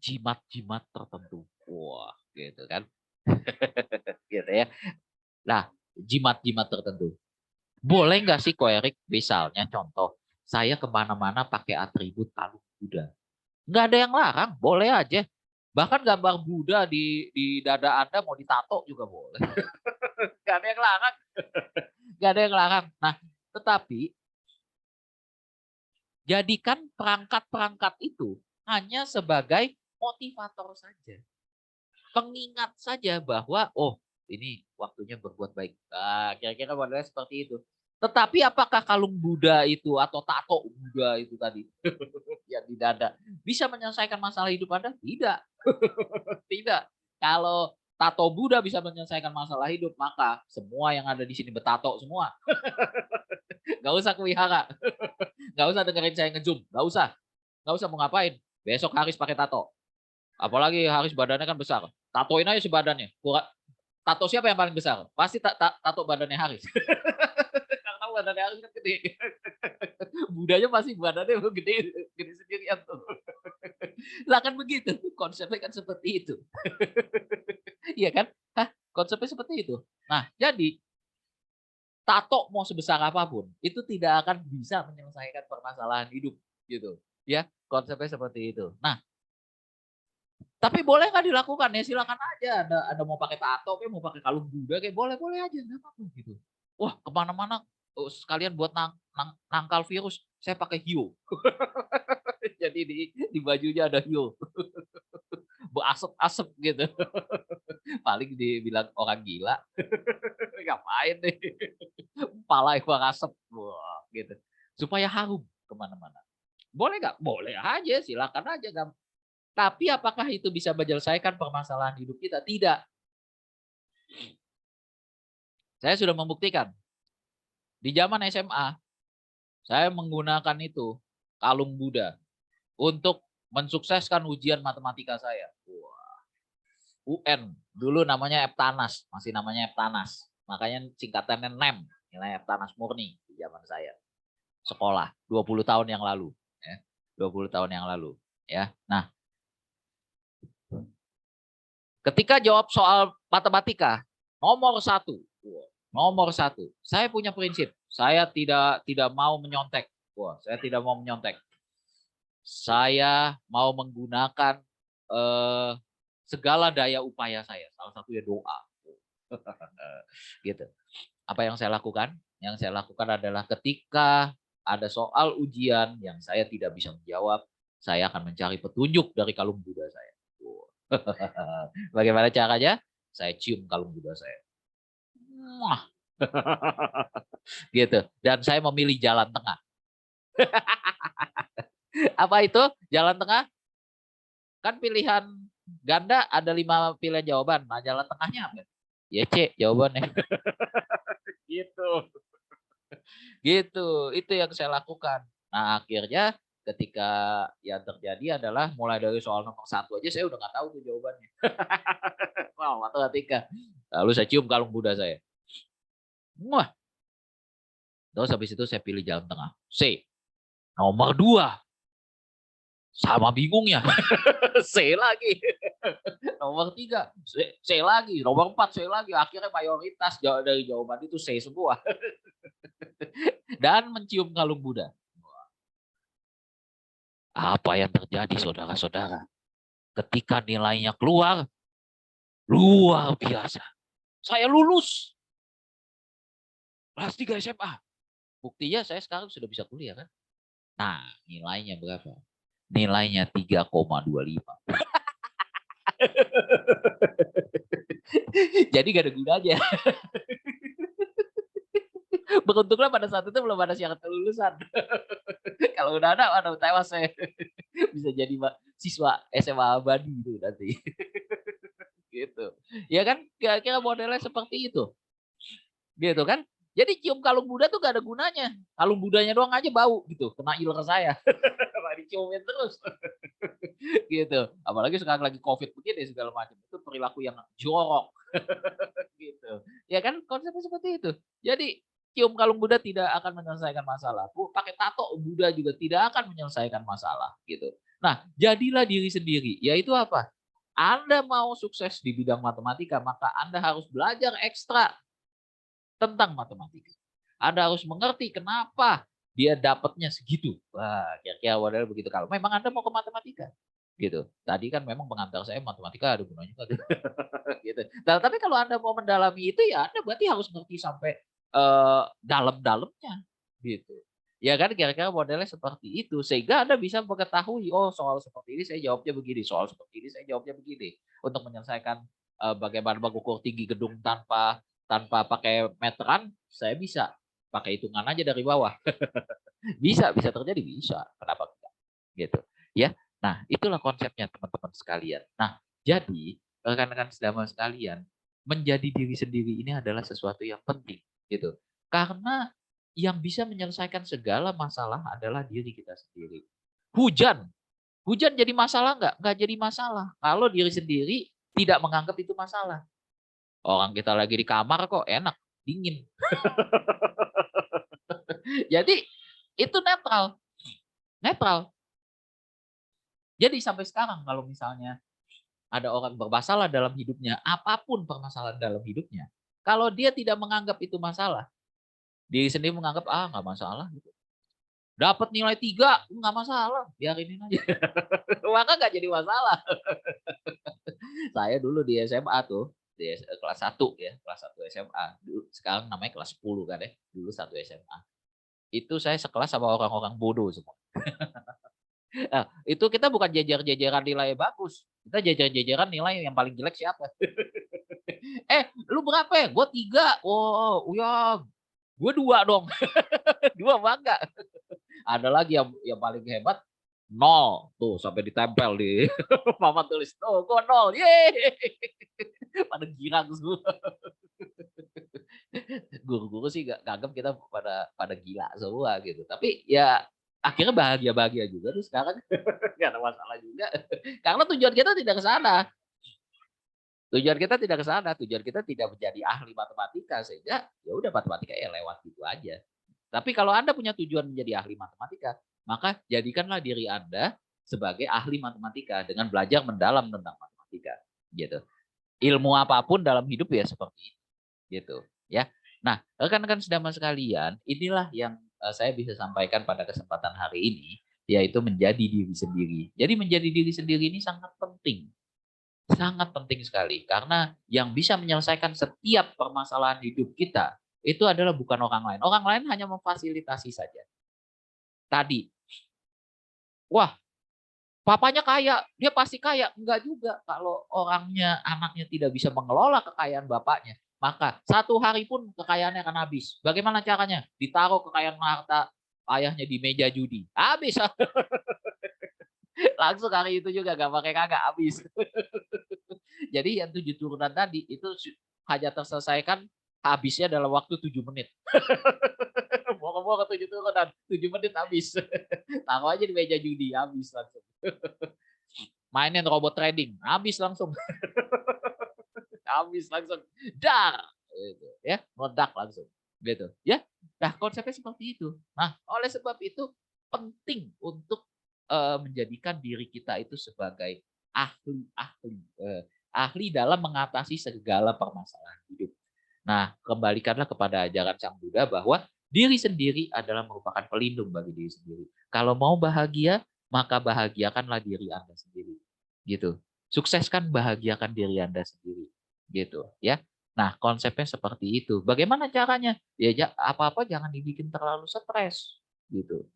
S3: jimat-jimat tertentu. Wah, gitu kan. Gitu ya. Nah, jimat-jimat tertentu. Boleh nggak sih Ko Erik, misalnya contoh, saya kemana-mana pakai atribut kalung Buddha. Nggak ada yang larang, boleh aja. Bahkan gambar Buddha di dada Anda mau ditato juga boleh. Nggak ada yang larang. Nggak ada yang larang. Nah, tetapi jadikan perangkat-perangkat itu hanya sebagai motivator saja. Pengingat saja bahwa, oh ini waktunya berbuat baik. Kira-kira modelnya seperti itu. Tetapi apakah kalung Buddha itu atau tato Buddha itu tadi yang di dada bisa menyelesaikan masalah hidup Anda? Tidak. Tidak. Kalau tato Buddha bisa menyelesaikan masalah hidup, maka semua yang ada di sini bertato semua. Gak usah kewihara. Gak usah dengerin saya ngezoom. Gak usah. Gak usah mau ngapain. Besok Haris pakai tato. Apalagi Haris badannya kan besar. Tatoin aja sebadannya. Tato siapa yang paling besar? Pasti tato badannya Haris. Karena badannya harus kan gede. Budanya masih badannya gede, gede sendirian tuh. Lah kan begitu, konsepnya kan seperti itu. Iya kan? Hah, konsepnya seperti itu. Nah, jadi tato mau sebesar apapun, itu tidak akan bisa menyelesaikan permasalahan hidup, gitu. Ya, konsepnya seperti itu. Nah, tapi boleh nggak dilakukan ya silakan aja. Ada mau pakai tato, kayak mau pakai kalung Buddha, kayak boleh aja, nggak apa-apa gitu. Wah, kemana-mana sekalian buat nangkal virus, saya pakai hiu. Jadi di bajunya ada hiu. Berasap-asap gitu. Paling dibilang orang gila. Ngapain nih? Pala yang asap. Wah, gitu. Supaya harum kemana-mana. Boleh nggak? Boleh aja, silakan aja. Tapi apakah itu bisa menyelesaikan permasalahan hidup kita? Tidak. Saya sudah membuktikan. Di zaman SMA, saya menggunakan itu, kalung Buddha, untuk mensukseskan ujian matematika saya. Wah. UN, dulu namanya Eptanas, masih namanya Eptanas. Makanya singkatannya NEM, nilai Eptanas murni di zaman saya. Sekolah, 20 tahun yang lalu. Ya, 20 tahun yang lalu. Ya. Nah, ketika jawab soal matematika, nomor satu, saya punya prinsip, saya tidak mau menyontek. Wah, saya tidak mau menyontek. Saya mau menggunakan segala daya upaya saya, salah satunya doa. Gitu. Apa yang saya lakukan? Yang saya lakukan adalah ketika ada soal ujian yang saya tidak bisa menjawab, saya akan mencari petunjuk dari kalung Buddha saya. Bagaimana caranya? Saya cium kalung Buddha saya. Gitu. Dan saya memilih jalan tengah. Apa itu jalan tengah? Kan pilihan ganda ada 5 pilihan jawaban. Nah, jalan tengahnya apa? Ya C jawabannya. Gitu. Gitu. Itu yang saya lakukan. Nah, akhirnya ketika yang terjadi adalah mulai dari soal nomor 1 aja saya udah nggak tahu tuh jawabannya. Wow, matematika. Lalu saya cium kalung Buddha saya. Wah. Terus habis itu saya pilih jalan tengah. C. Nomor 2. Sama bingungnya. C lagi. Nomor 3. C lagi. Nomor 4 C lagi. Akhirnya mayoritas dari jawaban itu C semua. Dan mencium kalung Buddha. Apa yang terjadi saudara-saudara? Ketika nilainya keluar, luar biasa. Saya lulus. Kelas 3 SMA. Buktinya saya sekarang sudah bisa kuliah kan. Nah, nilainya berapa? Nilainya 3,25. Jadi gak ada gunanya. Beruntunglah pada saat itu belum ada syarat kelulusan. Kalau udah ada, tewas saya. Bisa jadi siswa SMA abadi itu nanti. Gitu. Ya kan, kira-kira modelnya seperti itu. Gitu kan. Jadi cium kalung Buddha tuh gak ada gunanya. Kalung Budanya doang aja bau gitu. Kena iler saya. Diciumin terus. Gitu. Apalagi sekarang lagi COVID begini segala macam. Itu perilaku yang jorok. Gitu. Ya kan konsepnya seperti itu. Jadi cium kalung Buddha tidak akan menyelesaikan masalah. Pakai tato Buddha juga tidak akan menyelesaikan masalah. Gitu. Nah, jadilah diri sendiri. Yaitu apa? Anda mau sukses di bidang matematika, maka Anda harus belajar ekstra tentang matematika. Anda harus mengerti kenapa dia dapatnya segitu. Wah, kira-kira model begitu. Kalau memang Anda mau ke matematika, gitu. Tadi kan memang pengantar saya matematika ada gunanya juga. Gitu. Nah, tapi kalau Anda mau mendalami itu ya Anda berarti harus ngerti sampai dalam-dalamnya, gitu. Ya kan kira-kira modelnya seperti itu sehingga Anda bisa mengetahui oh soal seperti ini saya jawabnya begini, soal seperti ini saya jawabnya begini. Untuk menyelesaikan bagaimana mengukur tinggi gedung tanpa pakai meteran, saya bisa pakai hitungan aja dari bawah. bisa terjadi, bisa. Kenapa enggak? Gitu. Ya. Nah, itulah konsepnya teman-teman sekalian. Nah, jadi rekan-rekan sedama sekalian, menjadi diri sendiri ini adalah sesuatu yang penting, gitu. Karena yang bisa menyelesaikan segala masalah adalah diri kita sendiri. Hujan jadi masalah enggak? Enggak jadi masalah. Kalau diri sendiri tidak menganggap itu masalah. Orang kita lagi di kamar kok enak, dingin. Jadi itu netral, netral. Jadi sampai sekarang kalau misalnya ada orang bermasalah dalam hidupnya, apapun permasalahan dalam hidupnya, kalau dia tidak menganggap itu masalah, diri sendiri menganggap nggak masalah gitu. Dapat nilai 3 nggak masalah, biarinin aja. Maka nggak jadi masalah. Saya dulu di SMA tuh, di kelas 1 ya, kelas 1 SMA. Dulu, sekarang namanya kelas 10 kan ya, dulu 1 SMA. Itu saya sekelas sama orang-orang bodoh semua. Nah, itu kita bukan jajar-jajaran nilai bagus, kita jajar-jajaran nilai yang paling jelek siapa. Lu berapa ya? Gue 3. Oh ya, gue 2 dong. 2 bangga. Ada lagi yang paling hebat 0 tuh sampai ditempel di papan tulis. Tuh, gue 0. Yeay. Pada girang semua. Guru-guru sih nganggap kita pada gila semua gitu. Tapi ya akhirnya bahagia-bahagia juga tuh sekarang. Nggak ada masalah juga. Karena tujuan kita tidak ke sana. Tujuan kita tidak ke sana, tujuan kita tidak menjadi ahli matematika sehingga ya udah matematika ya lewat gitu aja. Tapi kalau Anda punya tujuan menjadi ahli matematika, maka jadikanlah diri Anda sebagai ahli matematika dengan belajar mendalam tentang matematika, gitu. Ilmu apapun dalam hidup ya seperti itu, gitu, ya. Nah, rekan-rekan sedama sekalian, inilah yang saya bisa sampaikan pada kesempatan hari ini, yaitu menjadi diri sendiri. Jadi menjadi diri sendiri ini sangat penting sekali karena yang bisa menyelesaikan setiap permasalahan hidup kita itu adalah bukan orang lain. Orang lain hanya memfasilitasi saja. Tadi, wah, papanya kaya, dia pasti kaya. Enggak juga. Kalau anaknya tidak bisa mengelola kekayaan bapaknya, maka 1 hari pun kekayaannya akan habis. Bagaimana caranya? Ditaruh kekayaan harta ayahnya di meja judi. Habis. Langsung hari itu juga gak pakai kagak habis. Jadi yang 7 turunan tadi itu hanya terselesaikan habisnya dalam waktu 7 menit. Mau ke 7 turunan, 7 menit habis. Taruh aja di meja judi, habis langsung. Mainin robot trading, habis langsung. Habis langsung. Dar. Gitu, ya, meledak langsung. Gitu, ya. Nah, konsepnya seperti itu. Nah, oleh sebab itu penting untuk menjadikan diri kita itu sebagai ahli dalam mengatasi segala permasalahan hidup. Nah, kembalikanlah kepada ajaran Sang Buddha bahwa diri sendiri adalah merupakan pelindung bagi diri sendiri. Kalau mau bahagia, maka bahagiakanlah diri Anda sendiri. Gitu. Sukseskan, bahagiakan diri Anda sendiri. Gitu, ya. Nah, konsepnya seperti itu. Bagaimana caranya? Ya apa-apa jangan dibikin terlalu stres, gitu.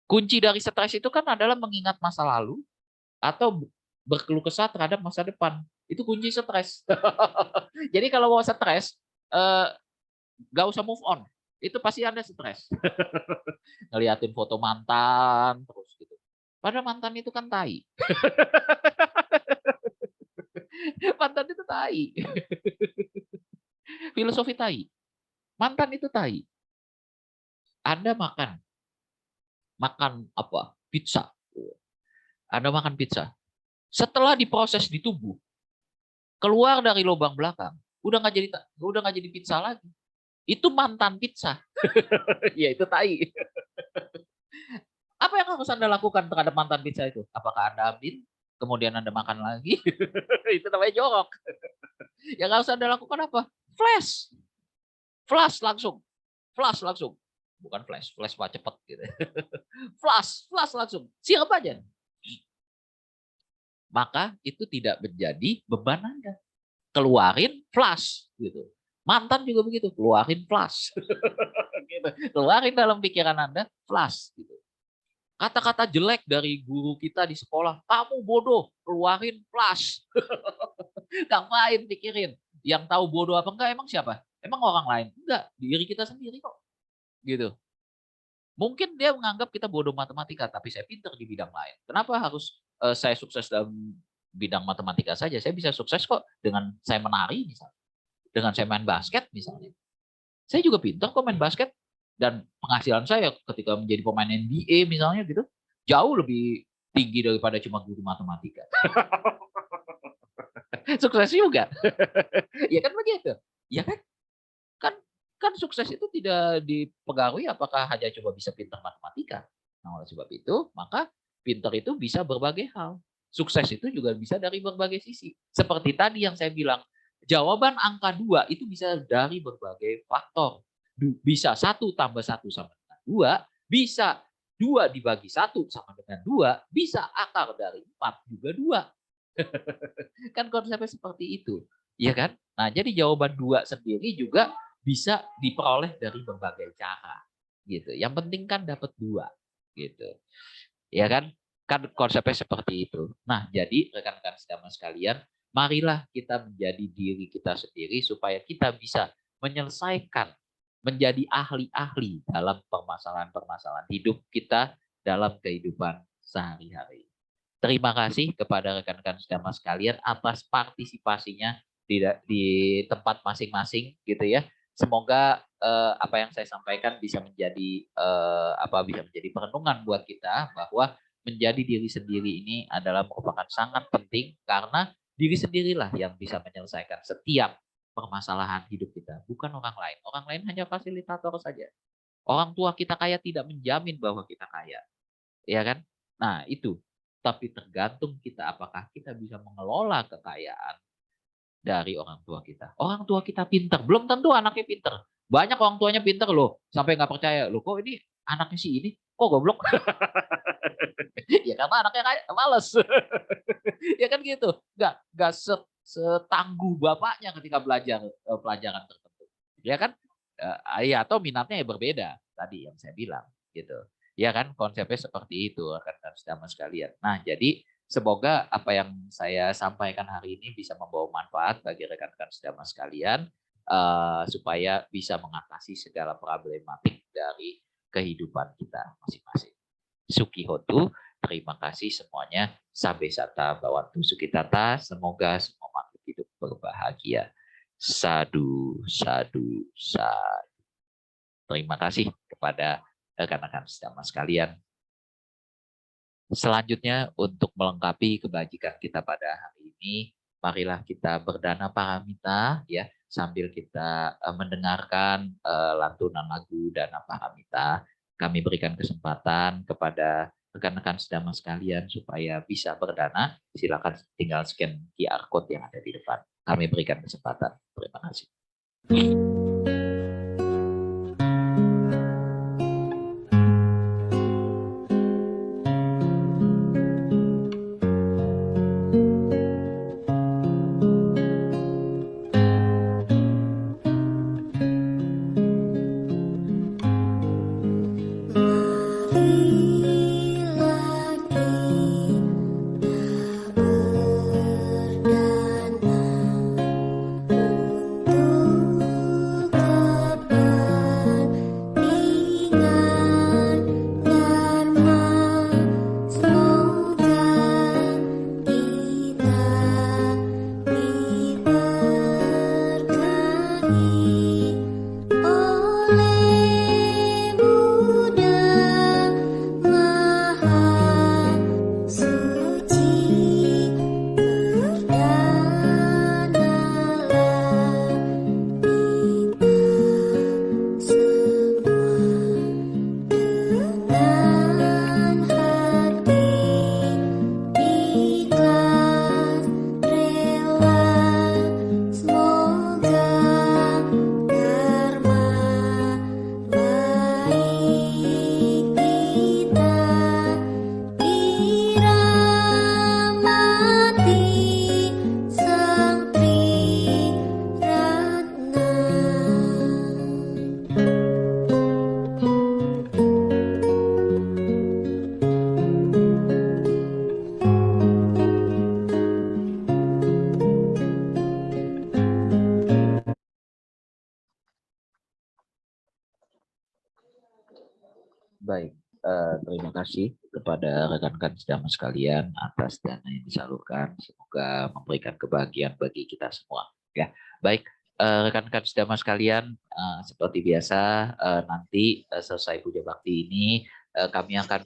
S3: Kunci dari stres itu kan adalah mengingat masa lalu atau berkeluh kesah terhadap masa depan. Itu kunci stres. Jadi kalau mau stres, nggak usah move on. Itu pasti Anda stres. Ngeliatin foto mantan terus gitu. Padahal mantan itu kan tai. Mantan itu tai. Filosofi tai. Mantan itu tai. Anda makan apa? Pizza. Anda makan pizza. Setelah diproses di tubuh, keluar dari lubang belakang, udah nggak jadi pizza lagi. Itu mantan pizza. Ya itu tai. Apa yang harus Anda lakukan terhadap mantan pizza itu? Apakah Anda ambil, kemudian Anda makan lagi? Itu namanya jorok. Yang harus Anda lakukan apa? Flash. Flash langsung. Flash langsung. Bukan flash mah cepet gitu. Flash langsung. Siap aja. Maka itu tidak menjadi beban Anda. Keluarin flash gitu. Mantan juga begitu, keluarin flash. Gitu. Keluarin dalam pikiran Anda flash gitu. Kata-kata jelek dari guru kita di sekolah, kamu bodoh, keluarin flash. Ngapain pikirin? Yang tahu bodoh apa enggak emang siapa? Emang orang lain? Enggak, diri kita sendiri kok. Gitu. Mungkin dia menganggap kita bodoh matematika, tapi saya pintar di bidang lain. Kenapa harus saya sukses dalam bidang matematika saja? Saya bisa sukses kok dengan saya menari misalnya. Dengan saya main basket misalnya. Saya juga pintar kok main basket. Dan penghasilan saya ketika menjadi pemain NBA misalnya gitu, jauh lebih tinggi daripada cuma guru matematika. Sukses juga. Ya kan begitu. Ya kan? Kan Kan sukses itu tidak dipengaruhi apakah hanya coba bisa pintar matematika. Nah, oleh sebab itu, maka pintar itu bisa berbagai hal. Sukses itu juga bisa dari berbagai sisi. Seperti tadi yang saya bilang, jawaban angka 2 itu bisa dari berbagai faktor. Bisa 1 tambah 1 sama dengan 2, bisa 2 dibagi 1 sama dengan 2, bisa akar dari 4 juga 2. Kan konsepnya seperti itu. Iya kan? Nah, jadi jawaban 2 sendiri juga bisa diperoleh dari berbagai cara. Gitu. Yang penting kan dapat 2. Gitu. Ya kan? Kan konsepnya seperti itu. Nah, jadi rekan-rekan sedama sekalian, marilah kita menjadi diri kita sendiri supaya kita bisa menyelesaikan, menjadi ahli-ahli dalam permasalahan-permasalahan hidup kita dalam kehidupan sehari-hari. Terima kasih kepada rekan-rekan sedama sekalian atas partisipasinya di tempat masing-masing gitu ya. Semoga apa yang saya sampaikan bisa menjadi bisa menjadi perenungan buat kita bahwa menjadi diri sendiri ini adalah merupakan sangat penting karena diri sendirilah yang bisa menyelesaikan setiap permasalahan hidup kita, bukan orang lain. Orang lain hanya fasilitator saja. Orang tua kita kaya tidak menjamin bahwa kita kaya, ya kan? Nah, itu. Tapi tergantung kita apakah kita bisa mengelola kekayaan dari orang tua kita. Orang tua kita pintar, belum tentu anaknya pintar. Banyak orang tuanya pintar loh, sampai nggak percaya. Loh kok ini anaknya si ini, kok goblok? Ya karena anaknya kayak males. Ya kan gitu. Nggak setangguh bapaknya ketika belajar pelajaran tertentu. Ya kan? Ya atau minatnya ya berbeda tadi yang saya bilang gitu. Ya kan konsepnya seperti itu rekan-rekan sedama sekalian. Nah, jadi semoga apa yang saya sampaikan hari ini bisa membawa manfaat bagi rekan-rekan sedama sekalian supaya bisa mengatasi segala problematik dari kehidupan kita masing-masing. Sukihotu, terima kasih semuanya. Sabe sata bawantu sukitata. Semoga semua makhluk hidup berbahagia. Sadu, sadu, sadu. Terima kasih kepada rekan-rekan sedama sekalian. Selanjutnya untuk melengkapi kebajikan kita pada hari ini, marilah kita berdana paramita ya sambil kita mendengarkan lantunan lagu Dana Paramita. Kami berikan kesempatan kepada rekan-rekan sedama sekalian supaya bisa berdana. Silakan tinggal scan QR code yang ada di depan. Kami berikan kesempatan. Terima kasih. Baik, terima kasih kepada rekan-rekan sedama sekalian atas dana yang disalurkan. Semoga memberikan kebahagiaan bagi kita semua. Ya, baik, rekan-rekan sedama sekalian, seperti biasa nanti selesai puja bakti ini kami akan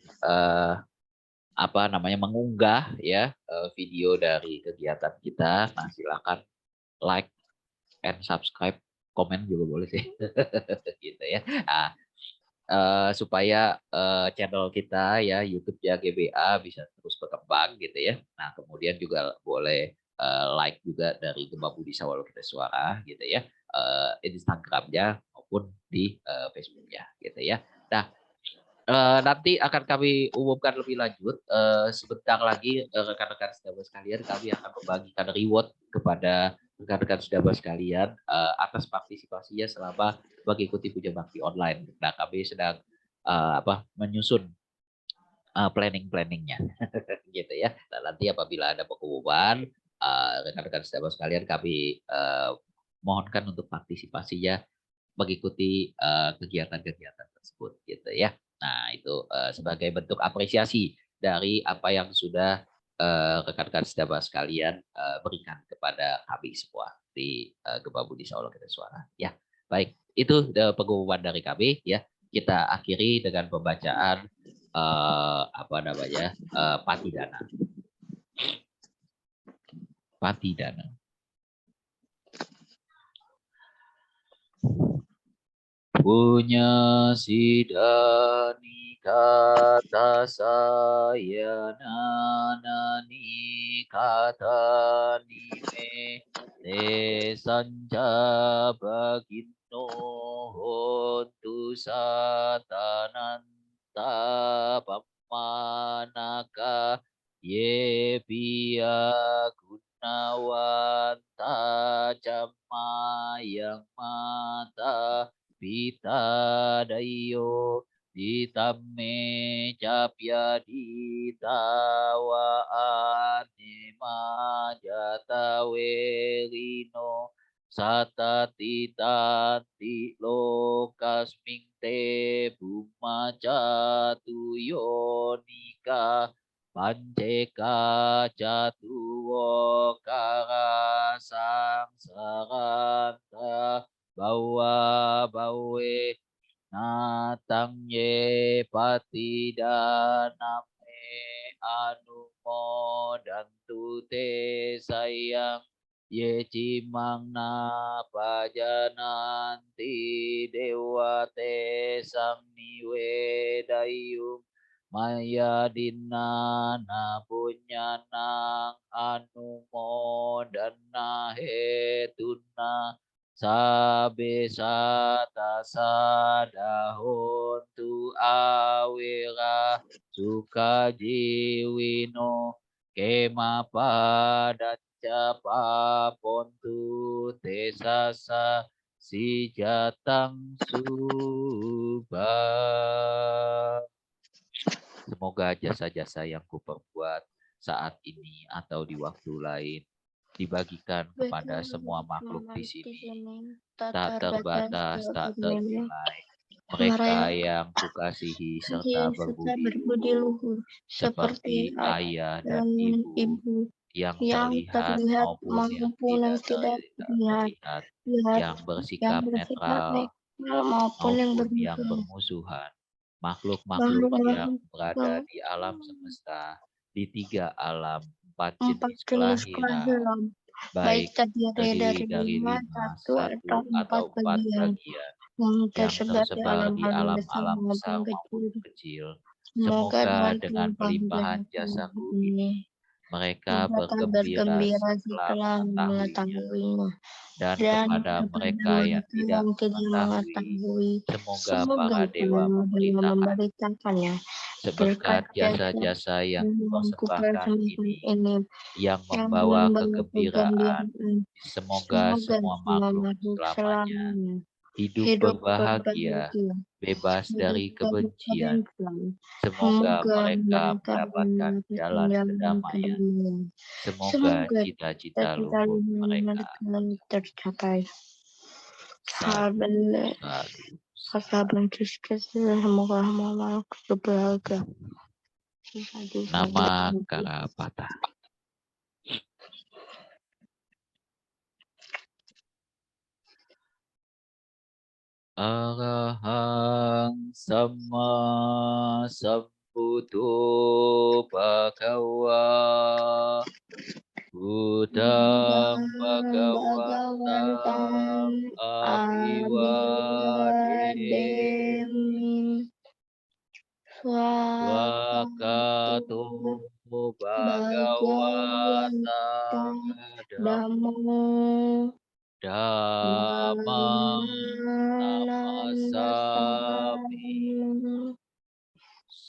S3: mengunggah ya video dari kegiatan kita. Nah, silakan like and subscribe komen juga boleh sih. Gitu ya. Nah, supaya channel kita ya YouTube-nya GBA bisa terus berkembang gitu ya. Nah, kemudian juga boleh like juga dari Gema Budi Sawalokita Suara gitu ya. Instagram-nya maupun di Facebook-nya gitu ya. Nah, nanti akan kami umumkan lebih lanjut. Sebentar lagi rekan-rekan saudara sekalian kami akan membagikan reward kepada rekan-rekan saudara sekalian atas partisipasinya selama mengikuti Puja Bakti online. Nah, kami sedang menyusun planning-planningnya gitu ya. Nah, nanti apabila ada pengumuman rekan-rekan saudara sekalian kami mohonkan untuk partisipasinya mengikuti kegiatan-kegiatan tersebut gitu ya. Nah, itu sebagai bentuk apresiasi dari apa yang sudah rekan-rekan sahabat sekalian berikan kepada kami semua di Gema Budi Sawalokita Suara ya. Baik, itu pengumuman dari kami ya. Kita akhiri dengan pembacaan Patidana. Patidana. Punya sidani kata saya nani kata nime te sanja baginno hontu satananta pamanaka ye piya gunawanta jama yang mata Pita dayo ditamme capya ditawa anima jata werino satati tati lokasming te buma jatu yonika panceka jatuwo karasang saranta bawa bawe natang ye patidaname anumo dan tute sayang ye cimang na pajananti dewa te sang niwe dayung maya dina na punyanang anumo dan na hetuna sabe sata sadahon tu awira suka jiwino kema padanca papontu tesasa si jatang subah. Semoga jasa-jasa yang kuperbuat saat ini atau di waktu lain dibagikan kepada semua makhluk di sini, tak terbatas, tak ternilai. Mereka yang kukasihi serta berbudi luhur, seperti ayah dan ibu, yang terlihat maupun yang tidak terlihat, yang bersikap netral maupun yang bermusuhan, makhluk-makhluk yang berada di alam semesta, di 3 alam, 4 jenis kelahiran, baik terdiri dari 5, 1 atau 4 bagian yang tersebar di alam-alam besar maupun kecil. Semoga dengan pelimpahan jasaku ini mereka bergembira setelah mengetahuinya. Dan kepada mereka yang tidak mengetahui, semoga para dewa memberitakannya seberkat jasa-jasa yang kupersembahkan ini yang membawa kegembiraan. Semoga semua makhluk selamanya hidup berbahagia, bebas dari kebencian. Semoga mereka mendapatkan jalan kedamaian. Semoga cita-cita luhur mereka
S4: tercapai.
S3: satu.
S4: Semoga makhluk berbahagia.
S3: Nama Karapata. Arahang sama sambuddho bhagava Budang Bhagavatam Abiwadem Swakato Bhagavata
S4: Dhammo
S3: Dhammam Namasami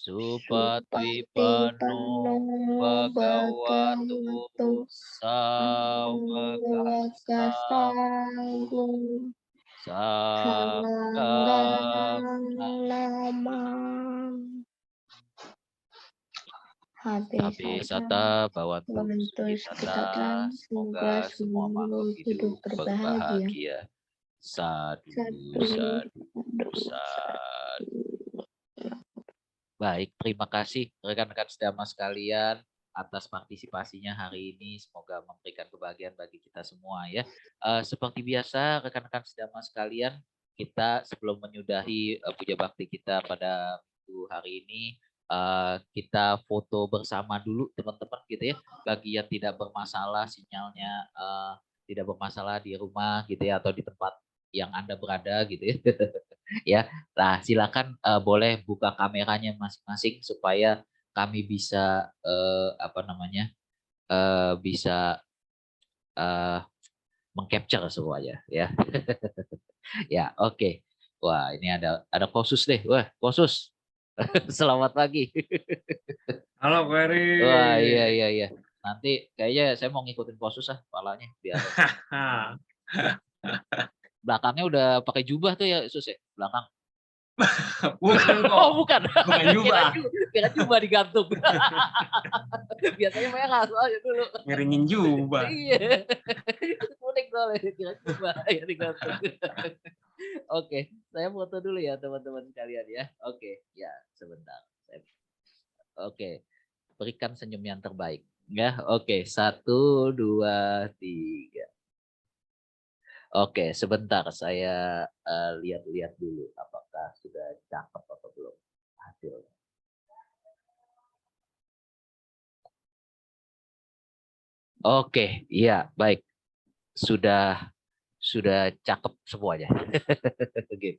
S3: Supatipano Bhagavato Sawakasa Habis Sata Bawantu Sukitata, semoga semua makhluk hidup berbahagia. Sadu, sadu, sadu. Baik, terima kasih rekan-rekan sedama sekalian atas partisipasinya hari ini. Semoga memberikan kebahagiaan bagi kita semua ya. Seperti biasa rekan-rekan sedama sekalian, kita sebelum menyudahi puja bakti kita pada minggu hari ini, kita foto bersama dulu teman-teman gitu ya. Bagi yang tidak bermasalah sinyalnya, tidak bermasalah di rumah gitu ya, atau di tempat yang Anda berada gitu ya. Ya, nah silakan boleh buka kameranya masing-masing supaya kami bisa bisa mengcapture semuanya ya. Ya, oke. Wah, ini ada Kosus deh. Wah, Kosus. Selamat pagi.
S5: Halo Ferry.
S3: Wah, iya. Nanti kayaknya saya mau ngikutin Kosus palanya biar. Belakangnya udah pakai jubah tuh ya, Sus ya? Belakang.
S5: Bukan kok.
S3: Oh, bukan.
S5: Bukan jubah.
S3: Kira jubah digantung. Biasanya merah soalnya dulu.
S5: Ngeringin jubah.
S3: Iya. Unik soalnya kira jubah ya digantung. Oke, saya foto dulu ya teman-teman sekalian ya. Oke, ya sebentar. Oke, berikan senyum yang terbaik. Ya, oke. 1, 2, 3. Oke, sebentar saya lihat-lihat dulu apakah sudah cakep atau belum hasilnya. Oke, iya baik. Sudah cakep semuanya. Gitu.